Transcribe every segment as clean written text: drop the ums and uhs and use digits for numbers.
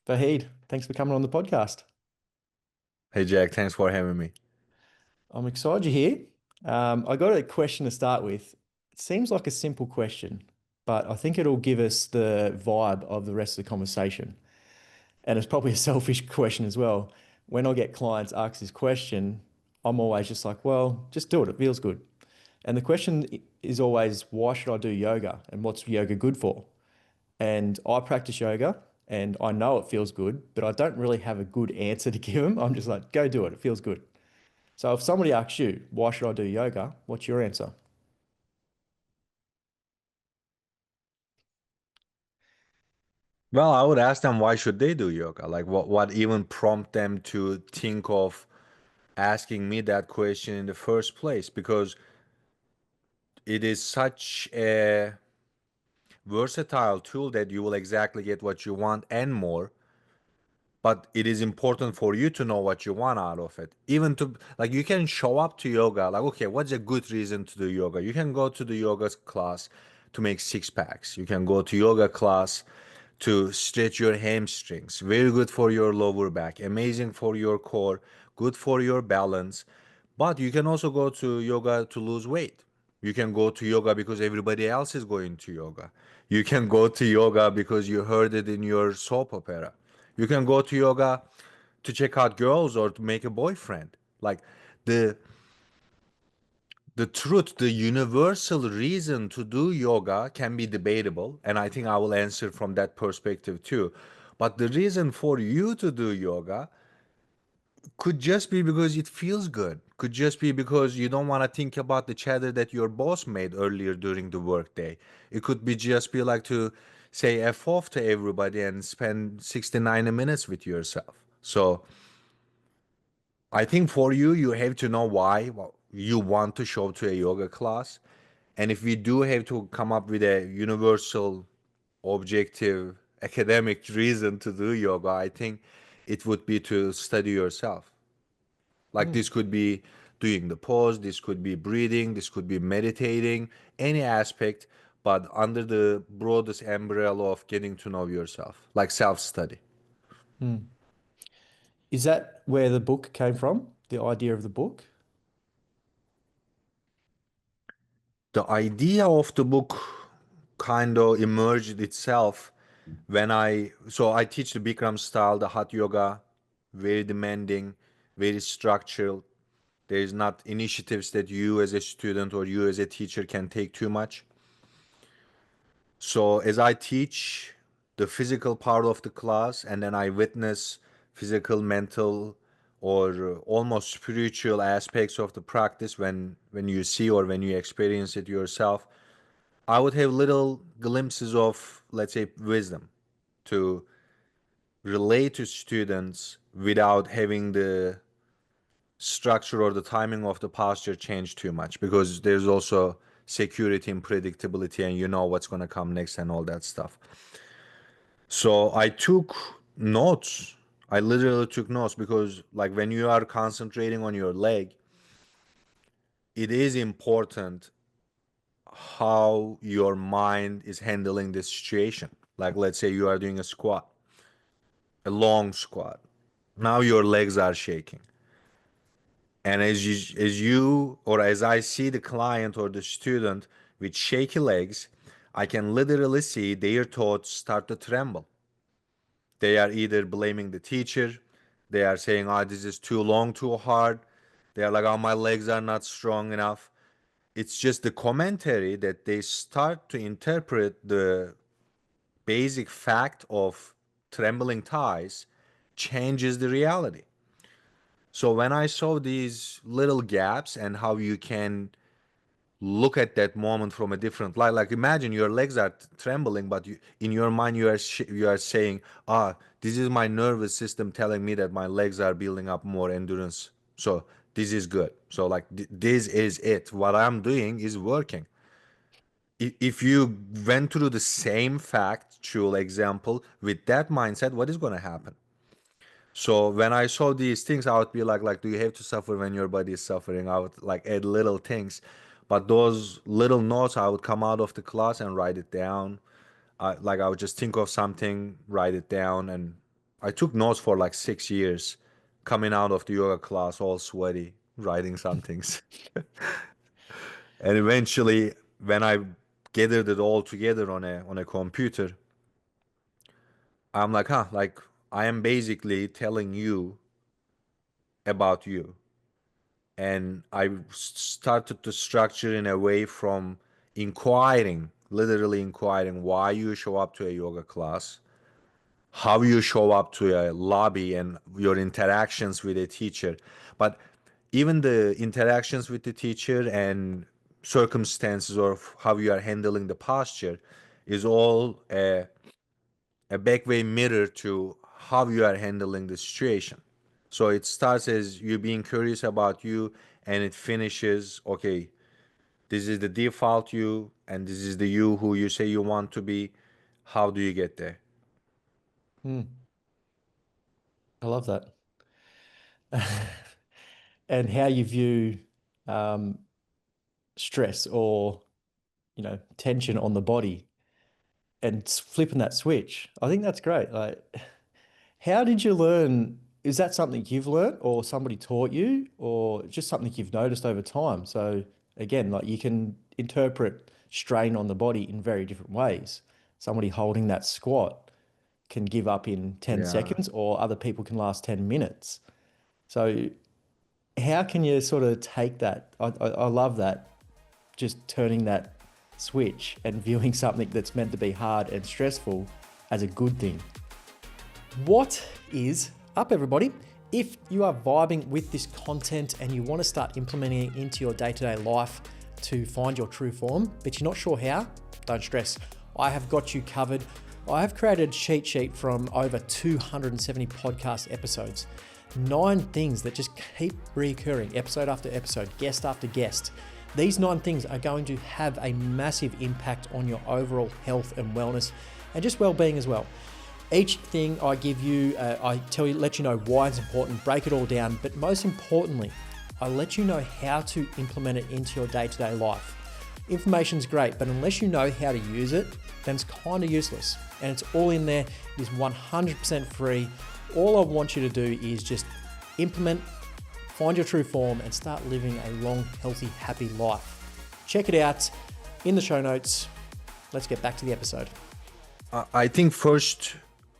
Vahid, thanks for coming on the podcast. Hey Jack, thanks for having me. I'm excited you're here. I got a question to start with. It seems like a simple question, but I think it'll give us the vibe of the rest of the conversation. And it's probably a selfish question as well. When I get clients ask this question, I'm always just like, well, just do it. It feels good. And the question is always, why should I do yoga? And what's yoga good for? And I practice yoga and I know it feels good, but I don't really have a good answer to give them. I'm just like, go do it. It feels good. So if somebody asks you, why should I do yoga? What's your answer? Well, I would ask them why should they do yoga? Like what even prompt them to think of asking me that question in the first place? Because it is such a versatile tool that you will exactly get what you want and more. But it is important for you to know what you want out of it. Even to like you can show up to yoga, like, okay, what's a good reason to do yoga? You can go to the yoga class to make six packs. You can go to yoga class to stretch your hamstrings. Very good for your lower back, amazing for your core, good for your balance. But you can also go to yoga to lose weight. You can go to yoga because everybody else is going to yoga. You can go to yoga because you heard it in your soap opera. You can go to yoga to check out girls or to make a boyfriend. Like the the truth, the universal reason to do yoga can be debatable, and I think I will answer from that perspective too. But the reason for you to do yoga could just be because it feels good. Could just be because you don't want to think about the chatter that your boss made earlier during the workday. It could be just be like to say F off to everybody and spend 69 minutes with yourself. So I think for you, you have to know why you want to show to a yoga class. And if we do have to come up with a universal, objective, academic reason to do yoga, I think it would be to study yourself. Like Hmm. this could be doing the pose, this could be breathing, this could be meditating, any aspect, but under the broadest umbrella of getting to know yourself, like self study. Hmm. Is that where the book came from? The idea of the book? The idea of the book kind of emerged itself when I teach the Bikram style, the hot yoga, very demanding, very structural. There is not initiatives that you as a student or you as a teacher can take too much. So as I teach the physical part of the class and then I witness physical, mental, or almost spiritual aspects of the practice when you see or when you experience it yourself, I would have little glimpses of, let's say, wisdom to relate to students without having the structure or the timing of the posture change too much because there's also security and predictability and you know what's going to come next and all that stuff. So I took notes. I literally took notes because like when you are concentrating on your leg, it is important how your mind is handling this situation. Like let's say you are doing a squat, a long squat. Now your legs are shaking. And as you or as I see the client or the student with shaky legs, I can literally see their thoughts start to tremble. They are either blaming the teacher, they are saying, "Oh, this is too long, too hard." They are like, "Oh, my legs are not strong enough." It's just the commentary that they start to interpret the basic fact of trembling thighs changes the reality. So when I saw these little gaps and how you can look at that moment from a different light, like imagine your legs are trembling, but in your mind you are saying, "Ah, this is my nervous system telling me that my legs are building up more endurance. So this is good. So like this is it. What I'm doing is working." If you went through the same factual example with that mindset, what is going to happen? So when I saw these things, I would be like, do you have to suffer when your body is suffering? I would like add little things, but those little notes, I would come out of the class and write it down. I would just think of something, write it down, and I took notes for like 6 years, coming out of the yoga class all sweaty, writing some things. And eventually, when I gathered it all together on a computer, I'm like, huh, like I am basically telling you about you. And I started to structure in a way from inquiring, literally inquiring why you show up to a yoga class, how you show up to a lobby and your interactions with a teacher. But even the interactions with the teacher and circumstances of how you are handling the posture is all a backway mirror to how you are handling the situation. So it starts as you being curious about you, and it finishes, okay, this is the default you, and this is the you who you say you want to be. How do you get there? Mm, I love that. And how you view um, stress or, tension on the body and flipping that switch. I think that's great. Like, how did you learn? Is that something you've learned or somebody taught you or just something you've noticed over time? So again, like you can interpret strain on the body in very different ways. Somebody holding that squat can give up in 10 Yeah. seconds or other people can last 10 minutes. So how can you sort of take that? I love that, just turning that switch and viewing something that's meant to be hard and stressful as a good thing. What is up, everybody? If you are vibing with this content and you want to start implementing it into your day-to-day life to find your true form, but you're not sure how, don't stress. I have got you covered. I have created a cheat sheet from over 270 podcast episodes. 9 things that just keep recurring, episode after episode, guest after guest. These 9 things are going to have a massive impact on your overall health and wellness and just well-being as well. Each thing I give you, I tell you, let you know why it's important, break it all down, but most importantly, I let you know how to implement it into your day-to-day life. Information's great, but unless you know how to use it, then it's kind of useless. And it's all in there. It is 100% free. All I want you to do is just implement, find your true form, and start living a long, healthy, happy life. Check it out in the show notes. Let's get back to the episode. I think first,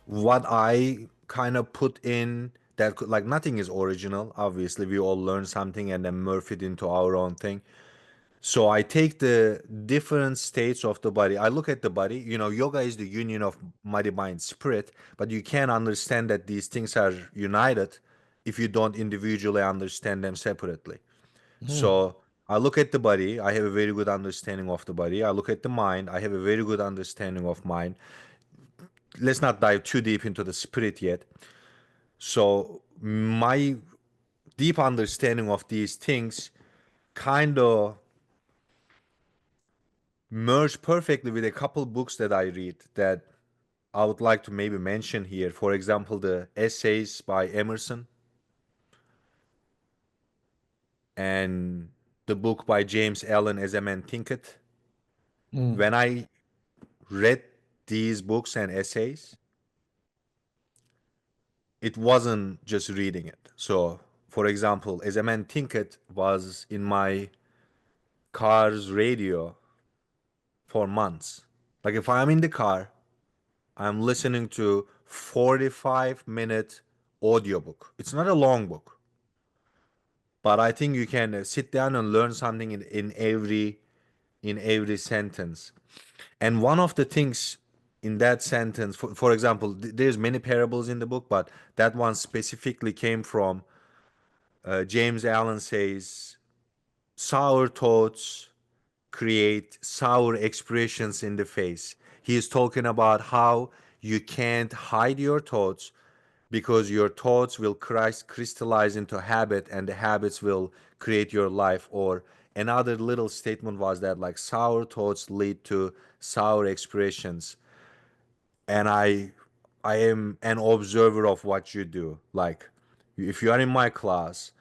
what I kind of put in that like nothing is original. Obviously, we all learn something and then morph it into our own thing. So I take the different states of the body. I look at the body. Yoga is the union of body, mind, spirit, but you can't understand that these things are united if you don't individually understand them separately. Mm, So I look at the body. I have a very good understanding of the body. I look at the mind. I have a very good understanding of mind. Let's not dive too deep into the spirit yet. So my deep understanding of these things kind of merge perfectly with a couple books that I read that I would like to maybe mention here. For example, the essays by Emerson and the book by James Allen, As a Man Thinketh. mm, When I read these books and essays, it wasn't just reading it. So, for example, As a Man Thinketh was in my car's radio for months. Like if I'm in the car, I'm listening to 45-minute audiobook. It's not a long book, but I think you can sit down and learn something in every sentence. And one of the things in that sentence, for example, there's many parables in the book, but that one specifically came from James Allen says, sour thoughts create sour expressions in the face. He is talking about how you can't hide your thoughts because your thoughts will crystallize into habit and the habits will create your life. Or another little statement was that like sour thoughts lead to sour expressions. And I am an observer of what you do. Like if you are in my class,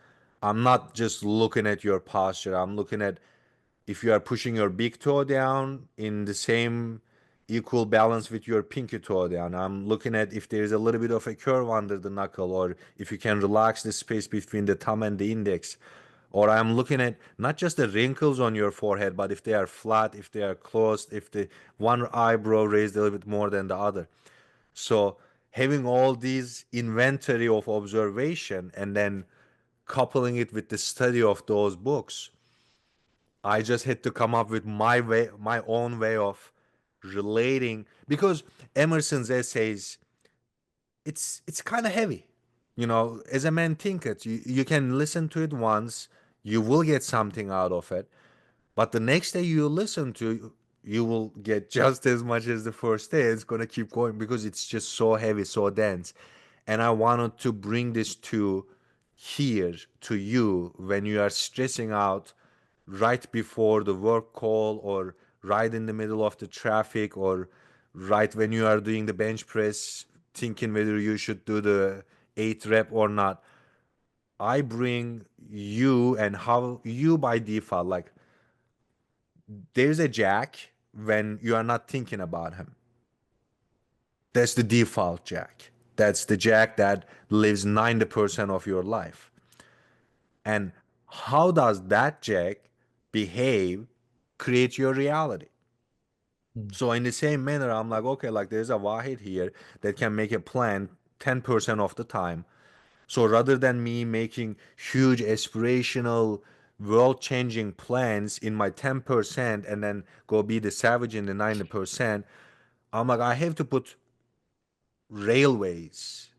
I'm not just looking at your posture. I'm looking at if you are pushing your big toe down in the same equal balance with your pinky toe down. I'm looking at if there's a little bit of a curve under the knuckle, or if you can relax the space between the thumb and the index. Or I'm looking at not just the wrinkles on your forehead, but if they are flat, if they are closed, if the one eyebrow raised a little bit more than the other. So having all these inventory of observation and then coupling it with the study of those books, I just had to come up with my way, my own way of relating, because Emerson's essays, it's kind of heavy. You know, as a man thinketh, you can listen to it once, you will get something out of it. But the next day you listen to, you will get just as much as the first day. It's gonna keep going because it's just so heavy, so dense. And I wanted to bring this to here to you when you are stressing out right before the work call, or right in the middle of the traffic, or right when you are doing the bench press, thinking whether you should do the 8 rep or not. I bring you and how you by default, like there's a jack when you are not thinking about him. That's the default jack. That's the jack that lives 90% of your life. And how does that jack behave, create your reality? Mm. So in the same manner, I'm like, okay, like there's a Wahid here that can make a plan 10% of the time. So rather than me making huge aspirational world changing plans in my 10% and then go be the savage in the 90%, I'm like, I have to put railways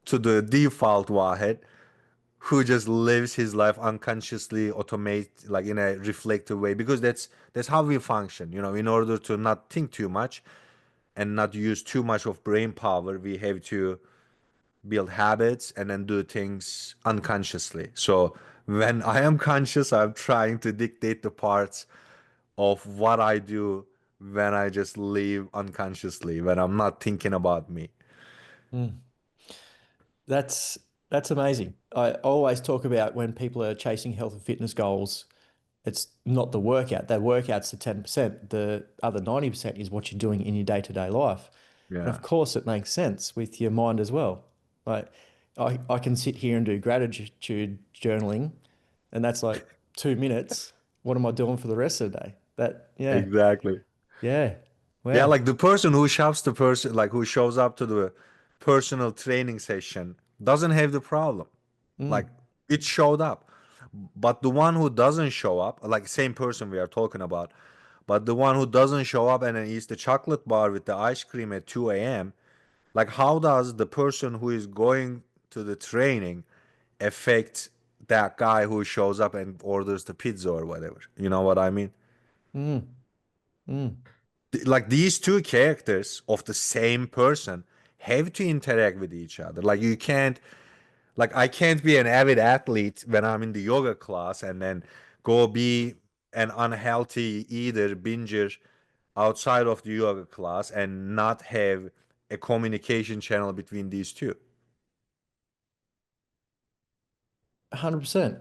to the default Wahid who just lives his life unconsciously, automate, like in a reflective way, because that's how we function, you know. In order to not think too much and not use too much of brain power, we have to build habits and then do things unconsciously. So when I am conscious, I'm trying to dictate the parts of what I do when I just live unconsciously, when I'm not thinking about me. Mm. That's that's amazing. I always talk about when people are chasing health and fitness goals, it's not the workout. That workout's the 10%. The other 90% is what you're doing in your day-to-day life. And Yeah, of course it makes sense with your mind as well. Like I can sit here and do gratitude journaling, and that's like 2 minutes. What am I doing for the rest of the day? That yeah, exactly. yeah. Yeah, Wow. like the person who shops the person, like who shows up to the personal training session doesn't have the problem. Like Mm, it showed up. But the one who doesn't show up, like same person we are talking about, but the one who doesn't show up and then eats the chocolate bar with the ice cream at 2 a.m., like how does the person who is going to the training affect that guy who shows up and orders the pizza or whatever? You know what I mean? mm, mm. Like these two characters of the same person have to interact with each other. Like you can't, like I can't be an avid athlete when I'm in the yoga class and then go be an unhealthy eater, binger outside of the yoga class and not have a communication channel between these two. 100%.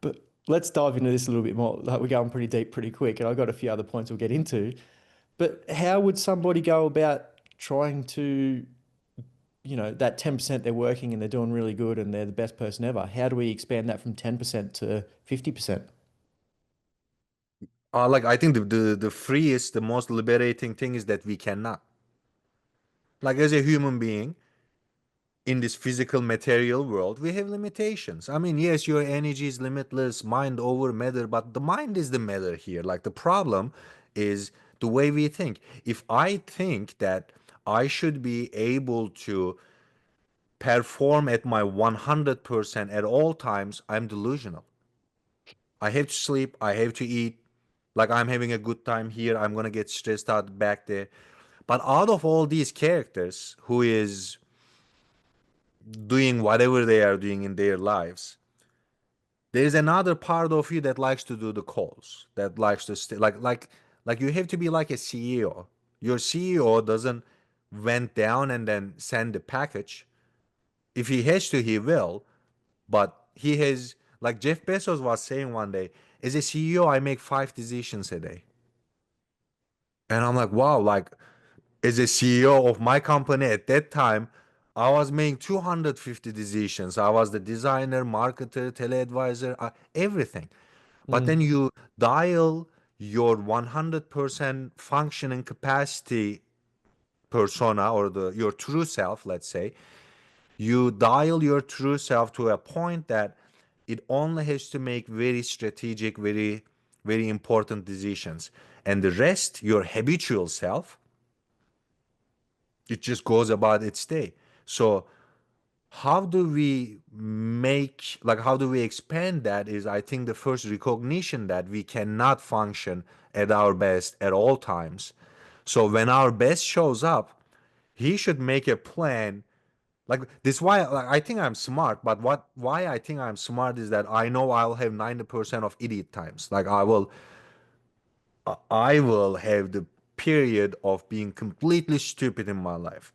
But let's dive into this a little bit more. Like we're going pretty deep pretty quick, and I've got a few other points we'll get into. But how would somebody go about trying to, that 10% they're working and they're doing really good and they're the best person ever? How do we expand that from 10% to 50%? Like I think the freest, the most liberating thing is that we cannot. Like as a human being, in this physical material world, we have limitations. I mean, yes, your energy is limitless, mind over matter, but the mind is the matter here. Like the problem is the way we think. If I think that I should be able to perform at my 100% at all times, I'm delusional. I have to sleep, I have to eat. Like I'm having a good time here, I'm gonna get stressed out back there. But out of all these characters, who is doing whatever they are doing in their lives, there's another part of you that likes to do the calls, that likes to stay like you have to be like a CEO. Your CEO doesn't went down and then send the package. If he has to, he will, but he has, like Jeff Bezos was saying one day, as a CEO, I make 5 decisions a day. And I'm like, wow, like as a CEO of my company at that time, I was making 250 decisions. I was the designer, marketer, teleadvisor, everything. But then Mm, you dial your 100% functioning capacity persona, or your true self, let's say, you dial your true self to a point that it only has to make very strategic, very important decisions. And the rest, your habitual self, it just goes about its day. So how do we how do we expand that is, I think, the first recognition that we cannot function at our best at all times. So when our best shows up, he should make a plan. Like this, why, like, I think I'm smart, but why I think I'm smart is that I know I'll have 90% of idiot times. Like I will have the period of being completely stupid in my life.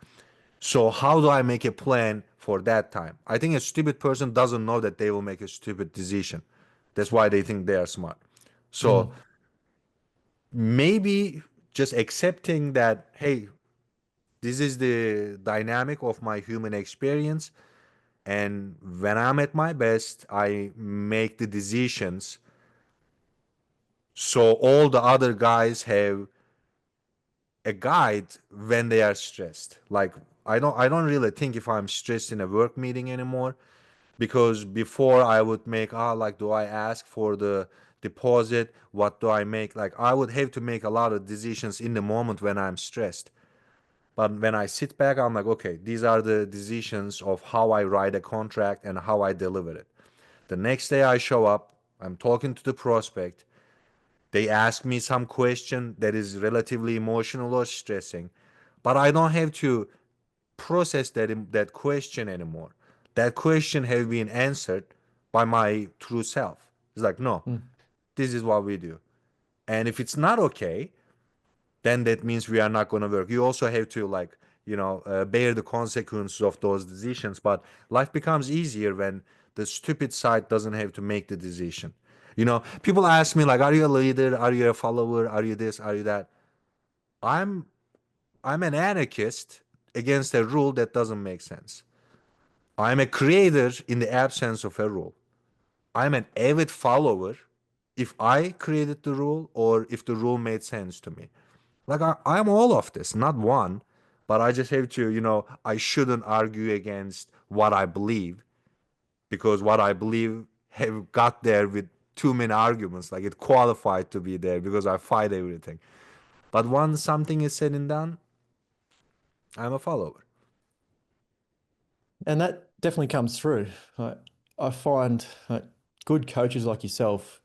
So how do I make a plan for that time? I think a stupid person doesn't know that they will make a stupid decision. That's why they think they are smart. So mm. maybe just accepting that, hey, this is the dynamic of my human experience. And when I'm at my best, I make the decisions. So all the other guys have a guide when they are stressed. Like I don't really think if I'm stressed in a work meeting anymore, because before I would make, like, do I ask for the deposit? What do I make? Like I would have to make a lot of decisions in the moment when I'm stressed. But when I sit back, I'm like, okay, these are the decisions of how I write a contract and how I deliver it. The next day I show up, I'm talking to the prospect. They ask me some question that is relatively emotional or stressing, but I don't have to process that question anymore. That question has been answered by my true self. It's like, no, Mm. this is what we do. And if it's not okay, then that means we are not going to work. You also have to, like, bear the consequences of those decisions. But life becomes easier when the stupid side doesn't have to make the decision. People ask me, like, are you a leader? Are you a follower? Are you this? Are you that? I'm I'm an anarchist against a rule that doesn't make sense. I'm a creator in the absence of a rule. I'm an avid follower if I created the rule or if the rule made sense to me. Like I'm all of this, not one, but I just have to, I shouldn't argue against what I believe, because what I believe have got there with too many arguments. Like it qualified to be there because I fight everything. But once something is said and done, I'm a follower. And that definitely comes through. Like, I find good coaches like yourself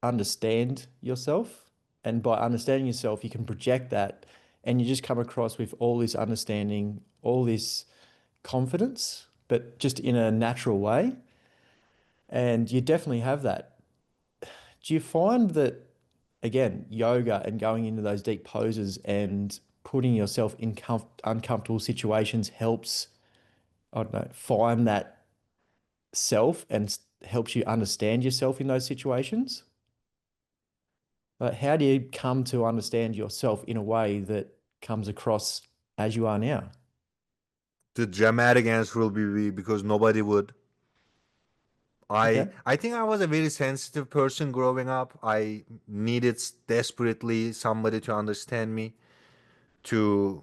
understand yourself. And by understanding yourself, you can project that and you just come across with all this understanding, all this confidence, but just in a natural way. And you definitely have that. Do you find that, again, yoga and going into those deep poses and putting yourself in uncomfortable situations helps, I don't know, find that self and helps you understand yourself in those situations? But how do you come to understand yourself in a way that comes across as you are now? The dramatic answer will be because nobody would. I Okay. I think I was a very sensitive person growing up. I needed desperately somebody to understand me, to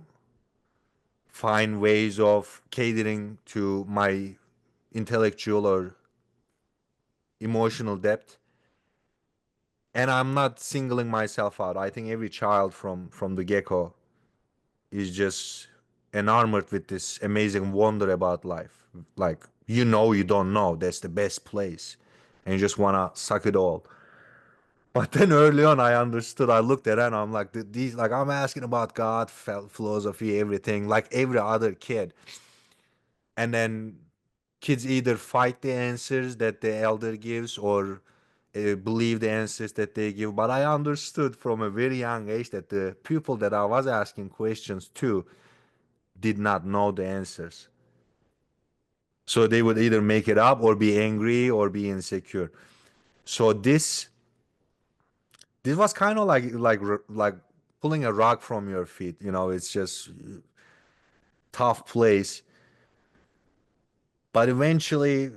find ways of catering to my intellectual or emotional depth. And I'm not singling myself out. I think every child from the get-go is just enamored with this amazing wonder about life. Like, you don't know. That's the best place. And you just wanna suck it all. But then early on, I understood. I looked at it and I'm like, these, like, I'm asking about God, philosophy, everything, like every other kid. And then kids either fight the answers that the elder gives or believe the answers that they give. But I understood from a very young age that the people that I was asking questions to did not know the answers. So they would either make it up or be angry or be insecure. So this was kind of like pulling a rug from your feet. It's just tough place. But eventually,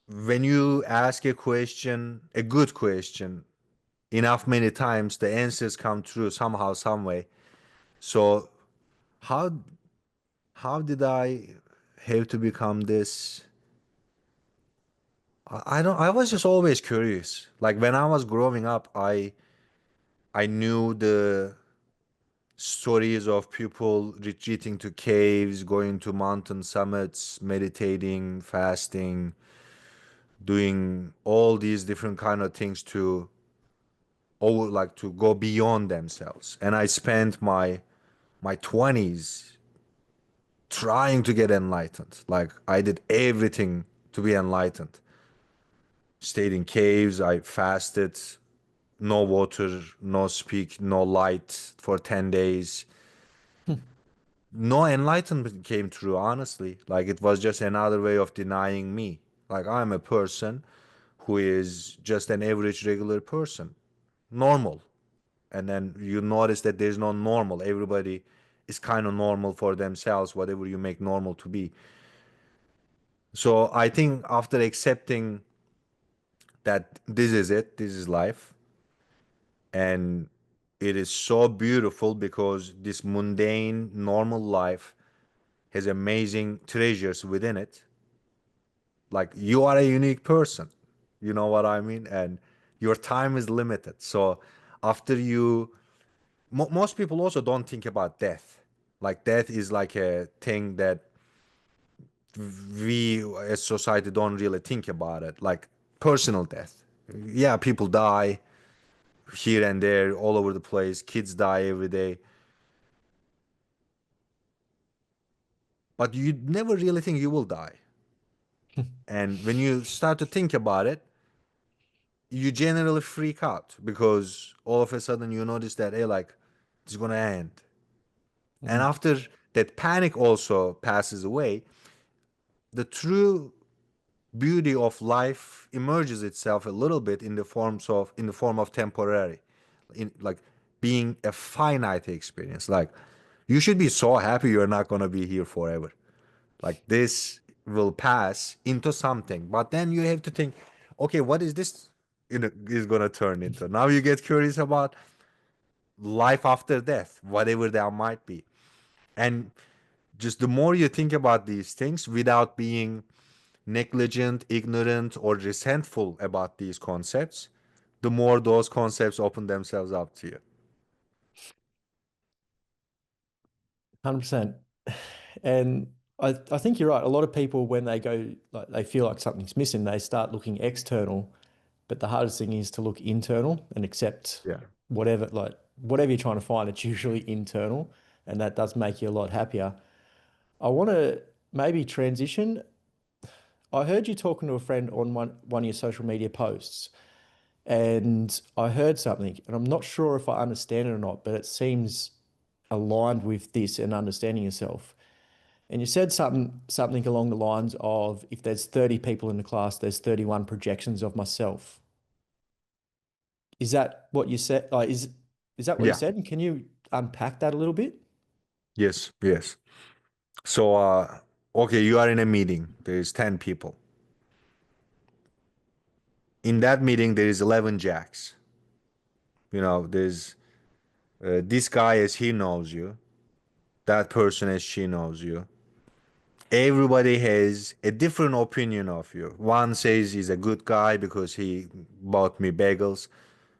when you ask a question, a good question, enough many times, the answers come true somehow, some way. So how how did I have to become this? I don't. I was just always curious. Like when I was growing up, I knew the stories of people retreating to caves, going to mountain summits, meditating, fasting, doing all these different kind of things to over like to go beyond themselves. And I spent my 20s trying to get enlightened. Like I did everything to be enlightened. Stayed in caves, I fasted, no water, no speak, no light for 10 days. No enlightenment came true, honestly. Like it was just another way of denying me. Like I'm a person who is just an average regular person, normal. And then you notice that there's no normal. Everybody is kind of normal for themselves, whatever you make normal to be. So I think after accepting that this is it, this is life, and it is so beautiful because this mundane, normal life has amazing treasures within it. Like you are a unique person, you know what I mean? And your time is limited. So after most people also don't think about death. Like death is like a thing that we as society don't really think about it. Like personal death. Yeah, people die here and there, all over the place. Kids die every day. But you never really think you will die. And when you start to think about it, you generally freak out because all of a sudden you notice that, hey, like, it's gonna end. And Mhm. after that panic also passes away, the true beauty of life emerges itself a little bit in the form of temporary, in like being a finite experience. Like you should be so happy you're not gonna be here forever. Like this will pass into something, but then you have to think, okay, what is this is gonna turn into? Now you get curious about life after death, whatever that might be. And just the more you think about these things without being negligent, ignorant, or resentful about these concepts, the more those concepts open themselves up to you. 100%. And I think you're right. A lot of people, when they go, like they feel like something's missing, they start looking external. But the hardest thing is to look internal and accept Yeah. whatever you're trying to find, it's usually internal. And that does make you a lot happier. I want to maybe transition. I heard you talking to a friend on one of your social media posts, and I heard something, and I'm not sure if I understand it or not, but it seems aligned with this and understanding yourself. And you said something along the lines of if there's 30 people in the class, there's 31 projections of myself. Is that what you said? Is that what you Yeah. said? And can you unpack that a little bit? Yes. Yes. So, okay, you are in a meeting. There is 10 people. In that meeting, there is 11 jacks. There's this guy as he knows you, that person as she knows you. Everybody has a different opinion of you. One says he's a good guy because he bought me bagels.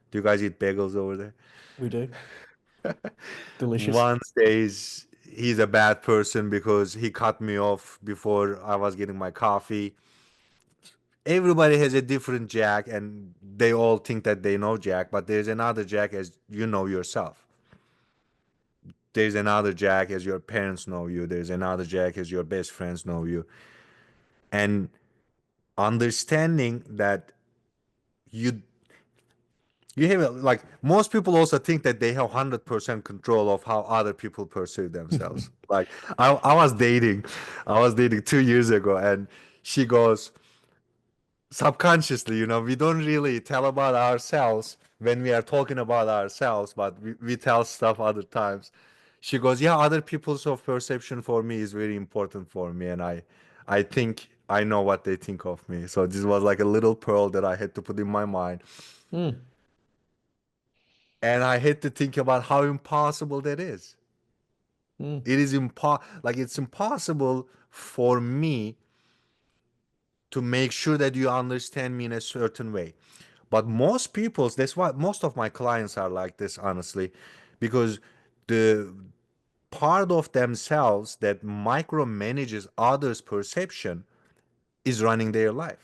Do you guys eat bagels over there? We do. Delicious. One says he's a bad person because he cut me off before I was getting my coffee. Everybody has a different Jack, and they all think that they know Jack, but there's another Jack as you know yourself. There's another Jack as your parents know you. There's another Jack as your best friends know you. And understanding that you you have like most people also think that they have 100% control of how other people perceive themselves. Like I was dating 2 years ago, and she goes subconsciously, we don't really tell about ourselves when we are talking about ourselves, but we tell stuff other times. She goes, "Yeah, other people's of perception for me is very important for me, and I think I know what they think of me." So this was like a little pearl that I had to put in my mind, Mm, and I had to think about how impossible that is. mm, It is like it's impossible for me to make sure that you understand me in a certain way. But most people's, that's why most of my clients are like this, honestly, because the part of themselves that micromanages others' perception is running their life.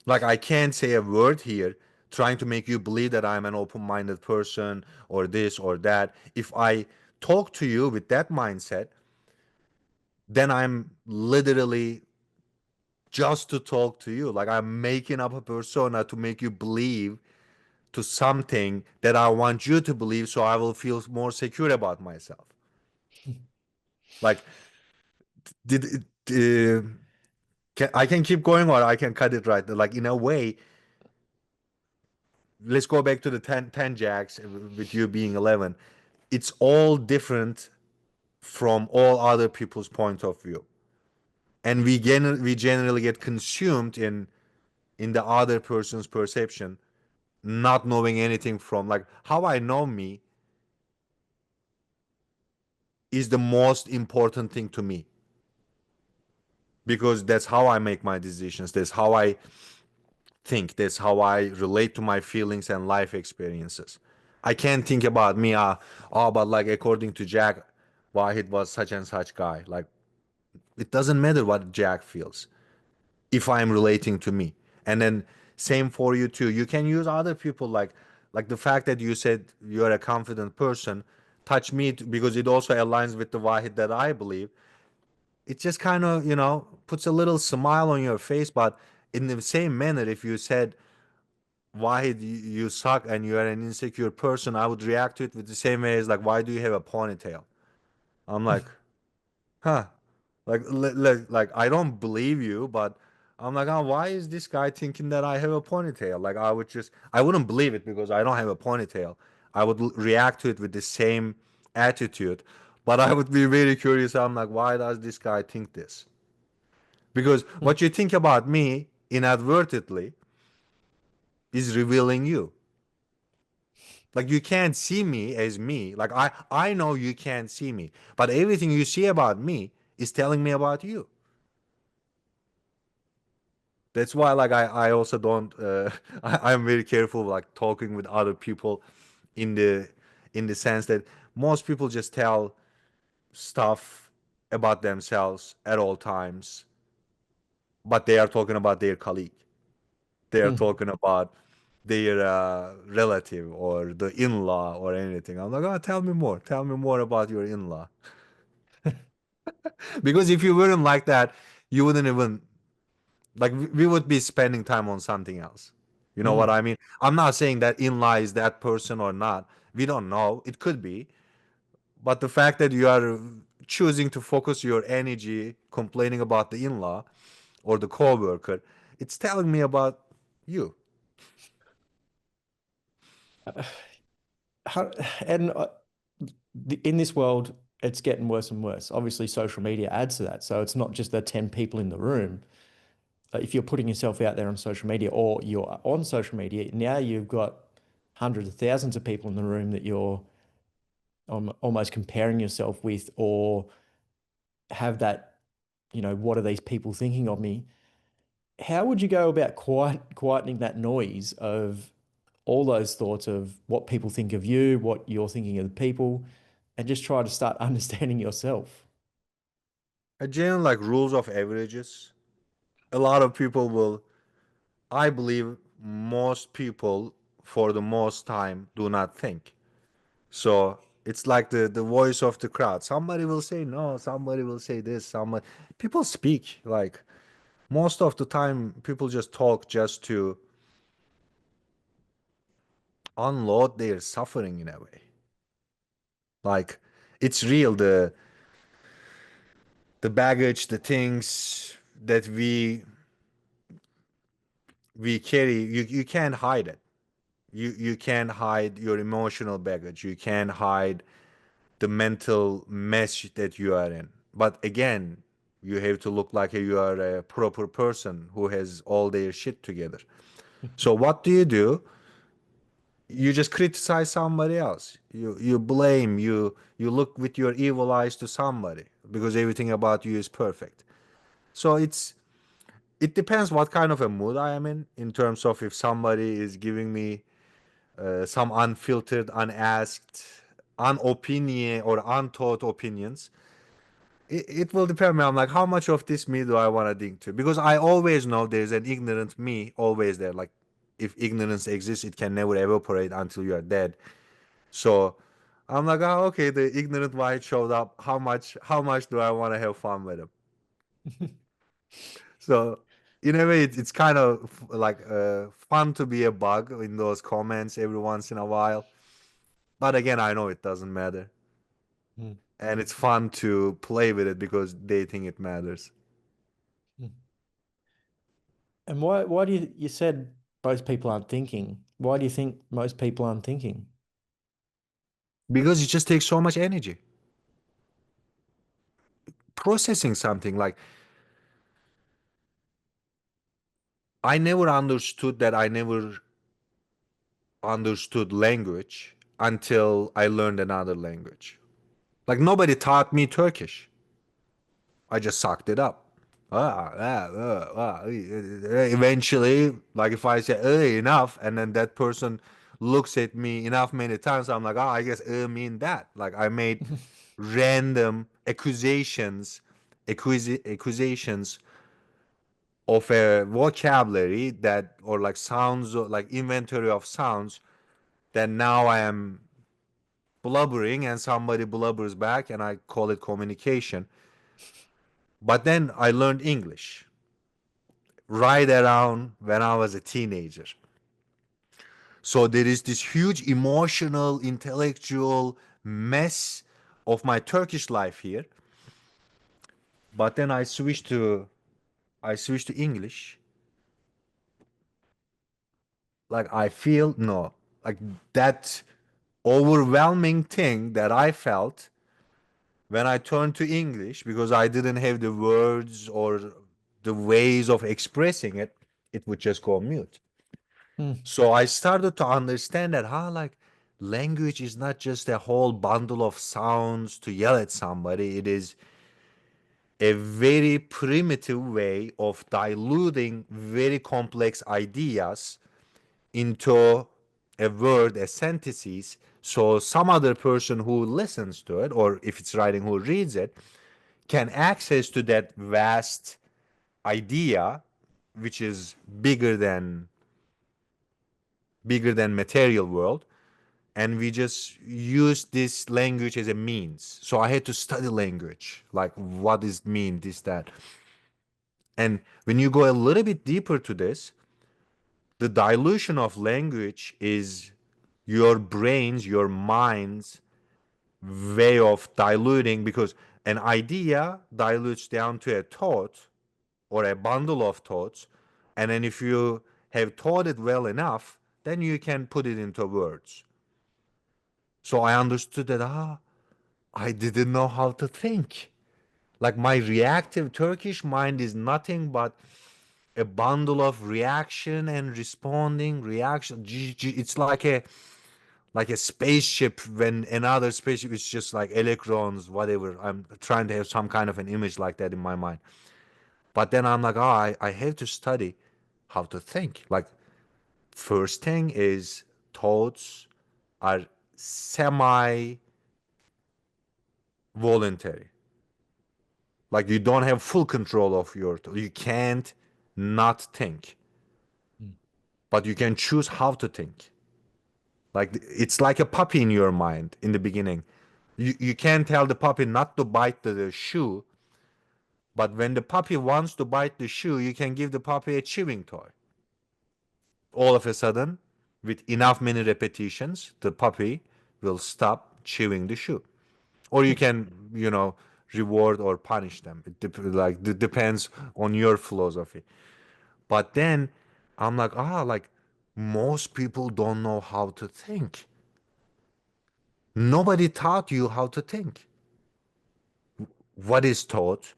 Like I can't say a word here trying to make you believe that I'm an open-minded person or this or that. If I talk to you with that mindset, then I'm literally just to talk to you. Like I'm making up a persona to make you believe to something that I want you to believe so I will feel more secure about myself. Like did I can keep going or I can cut it right. Like in a way, let's go back to the 10 jacks with you being 11. It's all different from all other people's point of view. And we generally get consumed in the other person's perception, not knowing anything from like how I know me is the most important thing to me because that's how I make my decisions. That's how I think. That's how I relate to my feelings and life experiences. I can't think about me, but like according to Jack, Vahid was such and such guy. Like it doesn't matter what Jack feels if I'm relating to me. And then same for you too. You can use other people like the fact that you said you're a confident person touch me because it also aligns with the Vahid that I believe. It just kind of, puts a little smile on your face. But in the same manner, if you said, Wahid, you suck and you are an insecure person, I would react to it with the same way as, like, why do you have a ponytail? I'm like, huh. Like, I don't believe you, but I'm like, oh, why is this guy thinking that I have a ponytail? Like, I wouldn't believe it because I don't have a ponytail. I would react to it with the same attitude, but I would be very curious. I'm like, why does this guy think this? Because mm. what you think about me inadvertently is revealing you. Like you can't see me as me. Like I know you can't see me, but everything you see about me is telling me about you. That's why like I also don't I'm very careful like talking with other people in the sense that most people just tell stuff about themselves at all times, but they are talking about their colleague. They are Mm. talking about their relative or the in-law or anything. I'm like, oh, tell me more. Tell me more about your in-law. Because if you weren't like that, you wouldn't even like we would be spending time on something else. You know what Mm. I mean? I'm not saying that in-law is that person or not. We don't know. It could be. But the fact that you are choosing to focus your energy complaining about the in-law or the coworker, it's telling me about you. How, and in this world, it's getting worse and worse. Obviously, social media adds to that. So it's not just the 10 people in the room. If you're putting yourself out there on social media or you're on social media, now you've got hundreds of thousands of people in the room that you're almost comparing yourself with or have that, what are these people thinking of me? How would you go about quietening that noise of all those thoughts of what people think of you, what you're thinking of the people, and just try to start understanding yourself? Again, like rules of averages. A lot of people will, I believe most people for the most time do not think. So it's like the voice of the crowd. Somebody will say no, somebody will say this, somebody people speak like most of the time people just talk just to unload their suffering in a way. Like it's real the baggage, the things that we carry, you can't hide it. You can't hide your emotional baggage. You can't hide the mental mess that you are in. But again, you have to look like you are a proper person who has all their shit together. So what do? You just criticize somebody else. You blame, you look with your evil eyes to somebody because everything about you is perfect. So it depends what kind of a mood I am in terms of if somebody is giving me some unfiltered, unasked, unopinion or unthought opinions. It will depend me. I'm like, how much of this me do I want to dig to? Because I always know there's an ignorant me always there. Like, if ignorance exists, it can never evaporate until you are dead. So I'm like, oh, okay, the ignorant Vahid showed up. How much do I want to have fun with him? So in a way, it's kind of like fun to be a bug in those comments every once in a while. But again, I know it doesn't matter. Mm, And it's fun to play with it because they think it matters. mm. And why do you said most people aren't thinking? Why do you think most people aren't thinking? Because it just takes so much energy. Processing something like I never understood that I never understood language until I learned another language. Like nobody taught me Turkish. I just sucked it up. Eventually, like if I say enough, and then that person looks at me enough many times, I'm like, oh, I guess mean that. Like I made random accusations of a vocabulary that, or like sounds, or like inventory of sounds that now I am blubbering and somebody blubbers back and I call it communication. But then I learned English right around when I was a teenager. So there is this huge emotional, intellectual mess of my Turkish life here. But then I switched to English. Like I feel no, like that overwhelming thing that I felt when I turned to English because I didn't have the words or the ways of expressing it, it would just go mute. Mm, So I started to understand that how like language is not just a whole bundle of sounds to yell at somebody. It is a very primitive way of diluting very complex ideas into a word, a sentences. So some other person who listens to it, or if it's writing, who reads it, can access to that vast idea, which is bigger than material world, and we just use this language as a means. So I had to study language, like what does mean this that. And when you go a little bit deeper to this, the dilution of language is your brain's, your mind's way of diluting, because an idea dilutes down to a thought or a bundle of thoughts, and then if you have taught it well enough, then you can put it into words. So I understood that I didn't know how to think. Like my reactive Turkish mind is nothing but a bundle of reaction and responding reaction. It's like a spaceship when another spaceship is just like electrons, whatever. I'm trying to have some kind of an image like that in my mind. But then I'm like, I have to study how to think. Like, first thing is thoughts are semi voluntary. Like, you don't have full control of your thoughts. You can't not think, mm, but you can choose how to think. Like, it's like a puppy in your mind in the beginning. You can't tell the puppy not to bite the shoe, but when the puppy wants to bite the shoe, you can give the puppy a chewing toy. All of a sudden, with enough many repetitions, the puppy will stop chewing the shoe. Or you can, reward or punish them. It depends on your philosophy. But then I'm like, like Most people don't know how to think. Nobody taught you how to think. What is thought?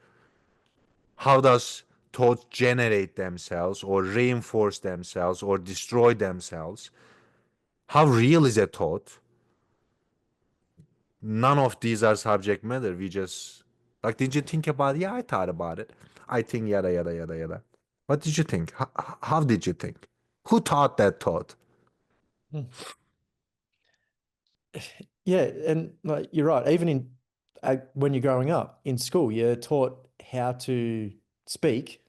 How does thoughts generate themselves or reinforce themselves or destroy themselves? How real is a thought? None of these are subject matter. We just like, did you think about it? Yeah, I thought about it. I think yada yada yada yada. What did you think? How did you think? Who taught that thought? Hmm. Yeah, and like you're right. Even in when you're growing up in school, you're taught how to speak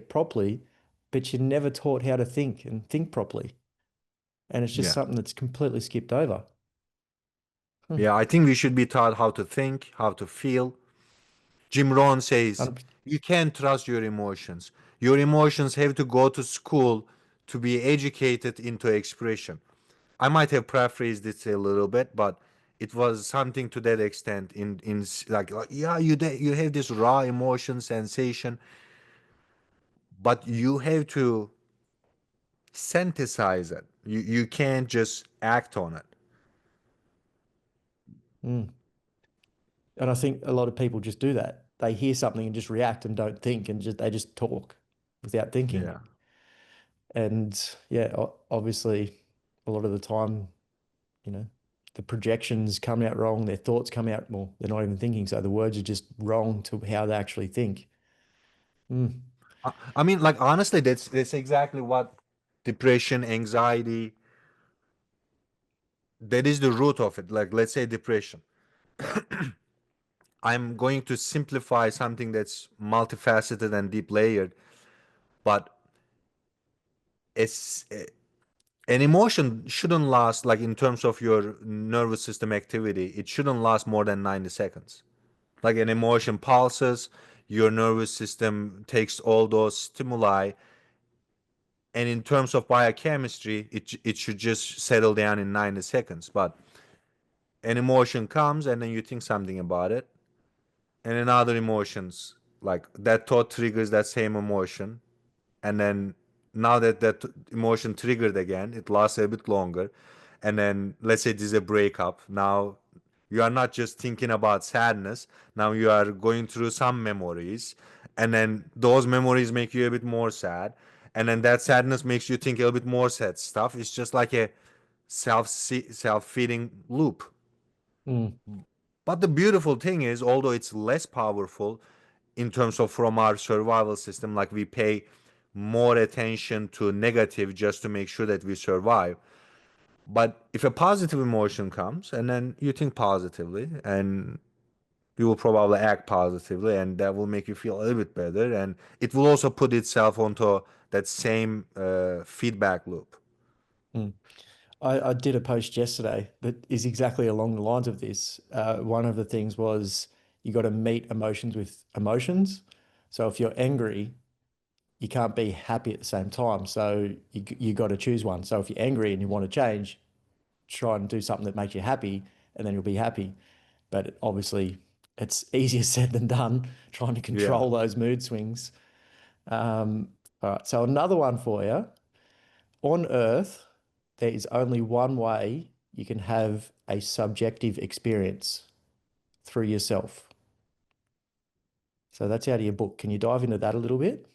properly, but you're never taught how to think and think properly. And it's just Yeah. something that's completely skipped over. Hmm. Yeah, I think we should be taught how to think, how to feel. Jim Rohn says, 100%. you can't trust your emotions. Your emotions have to go to school to be educated into expression. I might have paraphrased it a little bit, but it was something to that extent. Like yeah, you have this raw emotion sensation, but you have to synthesize it. You can't just act on it. Mm. And I think a lot of people just do that. They hear something and just react and don't think and just they just talk without thinking. Yeah. And yeah, obviously a lot of the time, you know, the projections come out wrong, their thoughts come out, well, they're not even thinking, so the words are just wrong to how they actually think. Mm, I mean, like honestly, that's exactly what depression, anxiety, that is the root of it. Like let's say depression. I'm going to simplify something that's multifaceted and deep layered, but it's an emotion shouldn't last, like in terms of your nervous system activity, it shouldn't last more than 90 seconds. Like an emotion pulses, your nervous system takes all those stimuli, and in terms of biochemistry, it should just settle down in 90 seconds. But an emotion comes and then you think something about it, and then other emotions, like that thought triggers that same emotion, and then now that that emotion triggered again, it lasts a bit longer, and then let's say this is a breakup. Now you are not just thinking about sadness, now you are going through some memories, and then those memories make you a bit more sad, and then that sadness makes you think a little bit more sad stuff. It's just like a self-feeding loop. mm, But the beautiful thing is, although it's less powerful in terms of from our survival system, like we pay more attention to negative just to make sure that we survive. But if a positive emotion comes and then you think positively, and you will probably act positively, and that will make you feel a little bit better, and it will also put itself onto that same feedback loop. mm. I did a post yesterday that is exactly along the lines of this. One of the things was you got to meet emotions with emotions. So if you're angry, you can't be happy at the same time. So you got to choose one. So if you're angry and you want to change, try and do something that makes you happy, and then you'll be happy. But obviously, it's easier said than done trying to Yeah. control those mood swings. All right. So another one for you. On Earth, there is only one way you can have a subjective experience through yourself. So that's out of your book. Can you dive into that a little bit?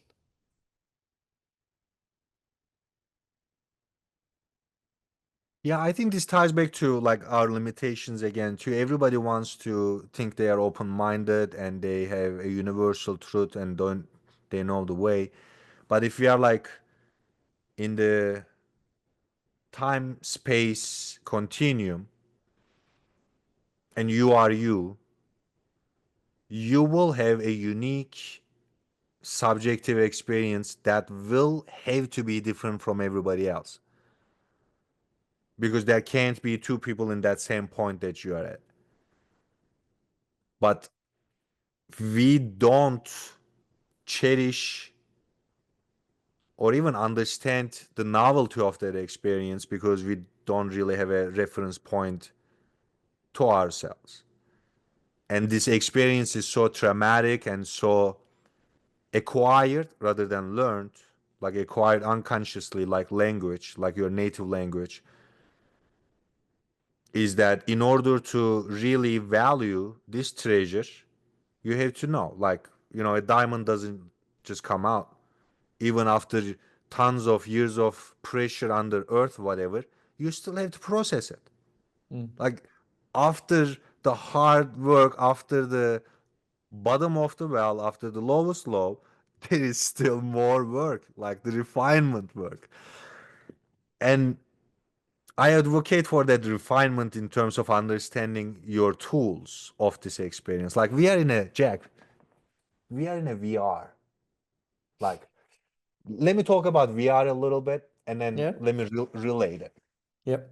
Yeah, I think this ties back to like our limitations again too. Everybody wants to think they are open-minded and they have a universal truth and don't they know the way. But if we are like in the time space continuum and you are you, you will have a unique subjective experience that will have to be different from everybody else, because there can't be two people in that same point that you are at. But we don't cherish or even understand the novelty of that experience because we don't really have a reference point to ourselves. And this experience is so traumatic and so acquired rather than learned like acquired unconsciously, like language, like your native language, is that in order to really value this treasure, you have to know. Like, a diamond doesn't just come out. Even after tons of years of pressure under earth, whatever, you still have to process it. Mm. Like, after the hard work, after the bottom of the well, after the lowest low, there is still more work, like the refinement work. And I advocate for that refinement in terms of understanding your tools of this experience. Like, we are in a VR. Like, let me talk about VR a little bit and then Yeah. let me relate it. Yep.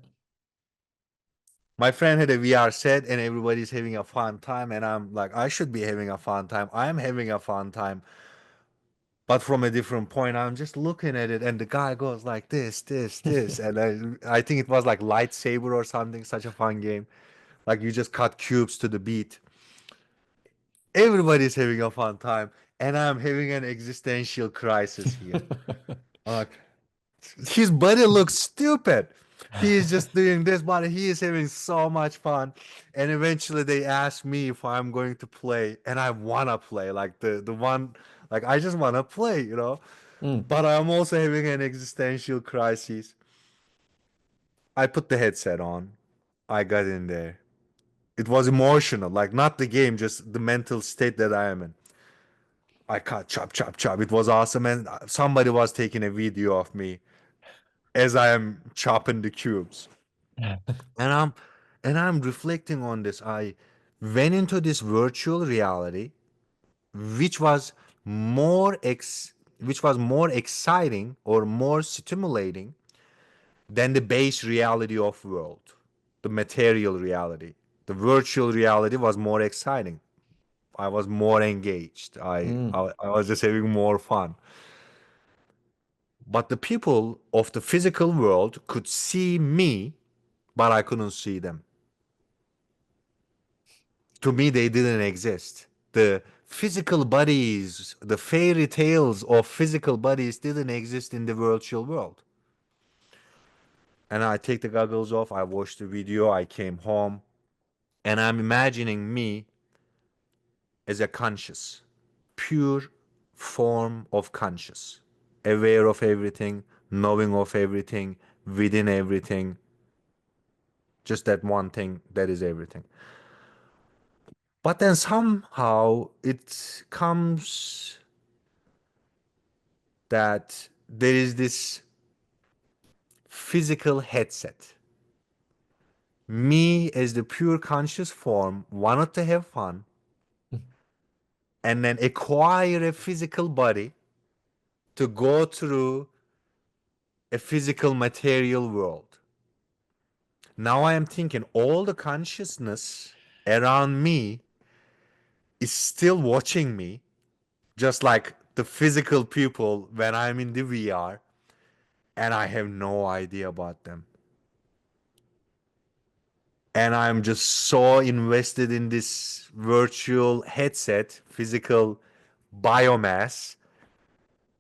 My friend had a VR set and everybody's having a fun time. And I'm like, I should be having a fun time. I'm having a fun time. But from a different point, I'm just looking at it and the guy goes like this. And I think it was like lightsaber or something, such a fun game. Like you just cut cubes to the beat. Everybody's having a fun time. And I'm having an existential crisis here. I'm like, his body looks stupid. He is just doing this, but he is having so much fun. And eventually they ask me if I'm going to play, and I wanna play. Like the one, like I just wanna play. Mm. But I'm also having an existential crisis. I put the headset on. I got in there. It was emotional, like not the game, just the mental state that I am in. I cut chop chop chop. It was awesome, and somebody was taking a video of me as I am chopping the cubes. And I'm reflecting on this. I went into this virtual reality, which was more exciting or more stimulating than the base reality of world, the material reality. The virtual reality was more exciting. I was more engaged. Mm. I was just having more fun. But the people of the physical world could see me, but I couldn't see them. To me, they didn't exist. The physical bodies, the fairy tales of physical bodies didn't exist in the virtual world. And I take the goggles off, I watched the video, I came home, and I'm imagining me as a conscious, pure form of conscious, aware of everything, knowing of everything, within everything, just that one thing that is everything. But then somehow it comes that there is this physical headset. Me, as the pure conscious form, wanted to have fun and then acquire a physical body to go through a physical material world. Now I am thinking all the consciousness around me is still watching me, just like the physical people when I'm in the VR, and I have no idea about them. And I'm just so invested in this virtual headset, physical biomass,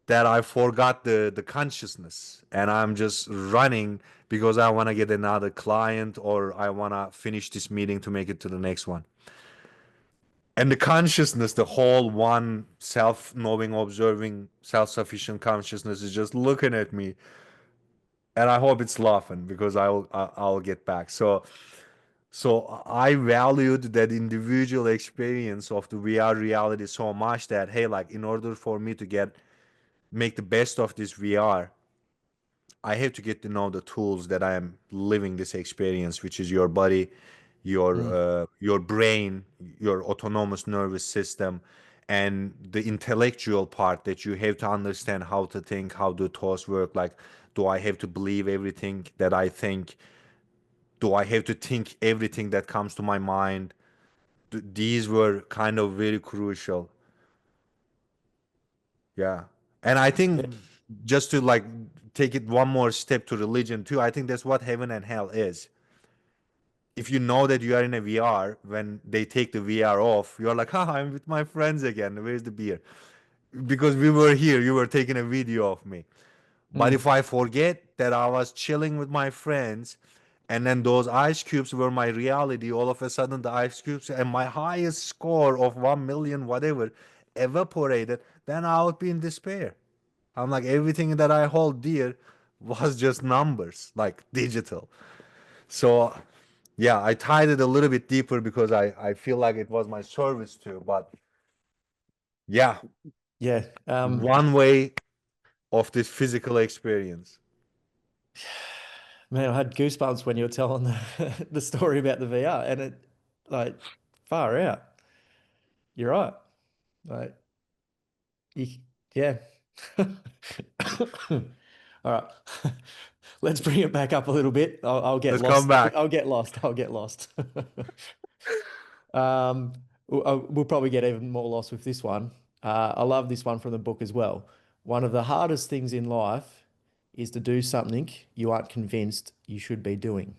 that I forgot the consciousness. And I'm just running because I want to get another client or I want to finish this meeting to make it to the next one. And the consciousness, the whole one self knowing, observing, self sufficient consciousness is just looking at me. And I hope it's laughing because I'll get back. So I valued that individual experience of the VR reality so much that hey, like in order for me to make the best of this VR, I have to get to know the tools that I am living this experience, which is your body, Mm. your brain, your autonomous nervous system, and the intellectual part that you have to understand how to think, how do thoughts work. Like, do I have to believe everything that I think? Do I have to think everything that comes to my mind? These were kind of very crucial. Yeah. And I Yeah. think just to like take it one more step to religion too, I think that's what heaven and hell is. If you know that you are in a VR, when they take the VR off, you're like, ah, I'm with my friends again. Where's the beer? because we were here, you were taking a video of me. But Mm. if I forget that I was chilling with my friends and then those ice cubes were my reality, all of a sudden the ice cubes and my highest score of 1 million, whatever, evaporated, then I would be in despair. I'm like, everything that I hold dear was just numbers, like digital. So, yeah, I tied it a little bit deeper because I feel like it was my service too. But yeah, Yeah. one way of this physical experience. Man, I had goosebumps when you were telling the story about the VR, and it like far out. You're right. Like, you, yeah. All right. Let's bring it back up a little bit. I'll get Let's come lost. back. I'll get lost. I'll get lost. Um, we'll probably get even more lost with this one. I love this one from the book as well. One of the hardest things in life is to do something you aren't convinced you should be doing.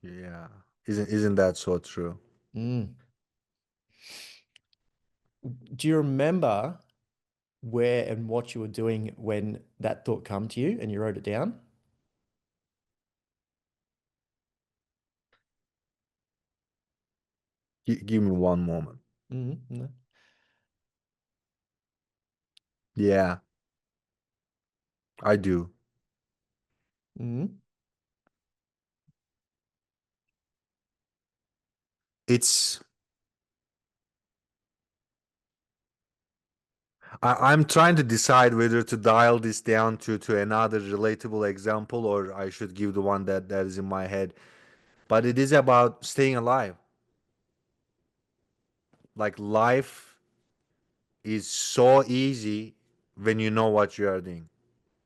Yeah. Isn't that so true? Mm. Do you remember where and what you were doing when that thought come to you and you wrote it down? Give me one moment. No. Yeah, I do. Mm. It's I'm trying to decide whether to dial this down to another relatable example or I should give the one that is in my head. But it is about staying alive. Like life is so easy when you know what you are doing.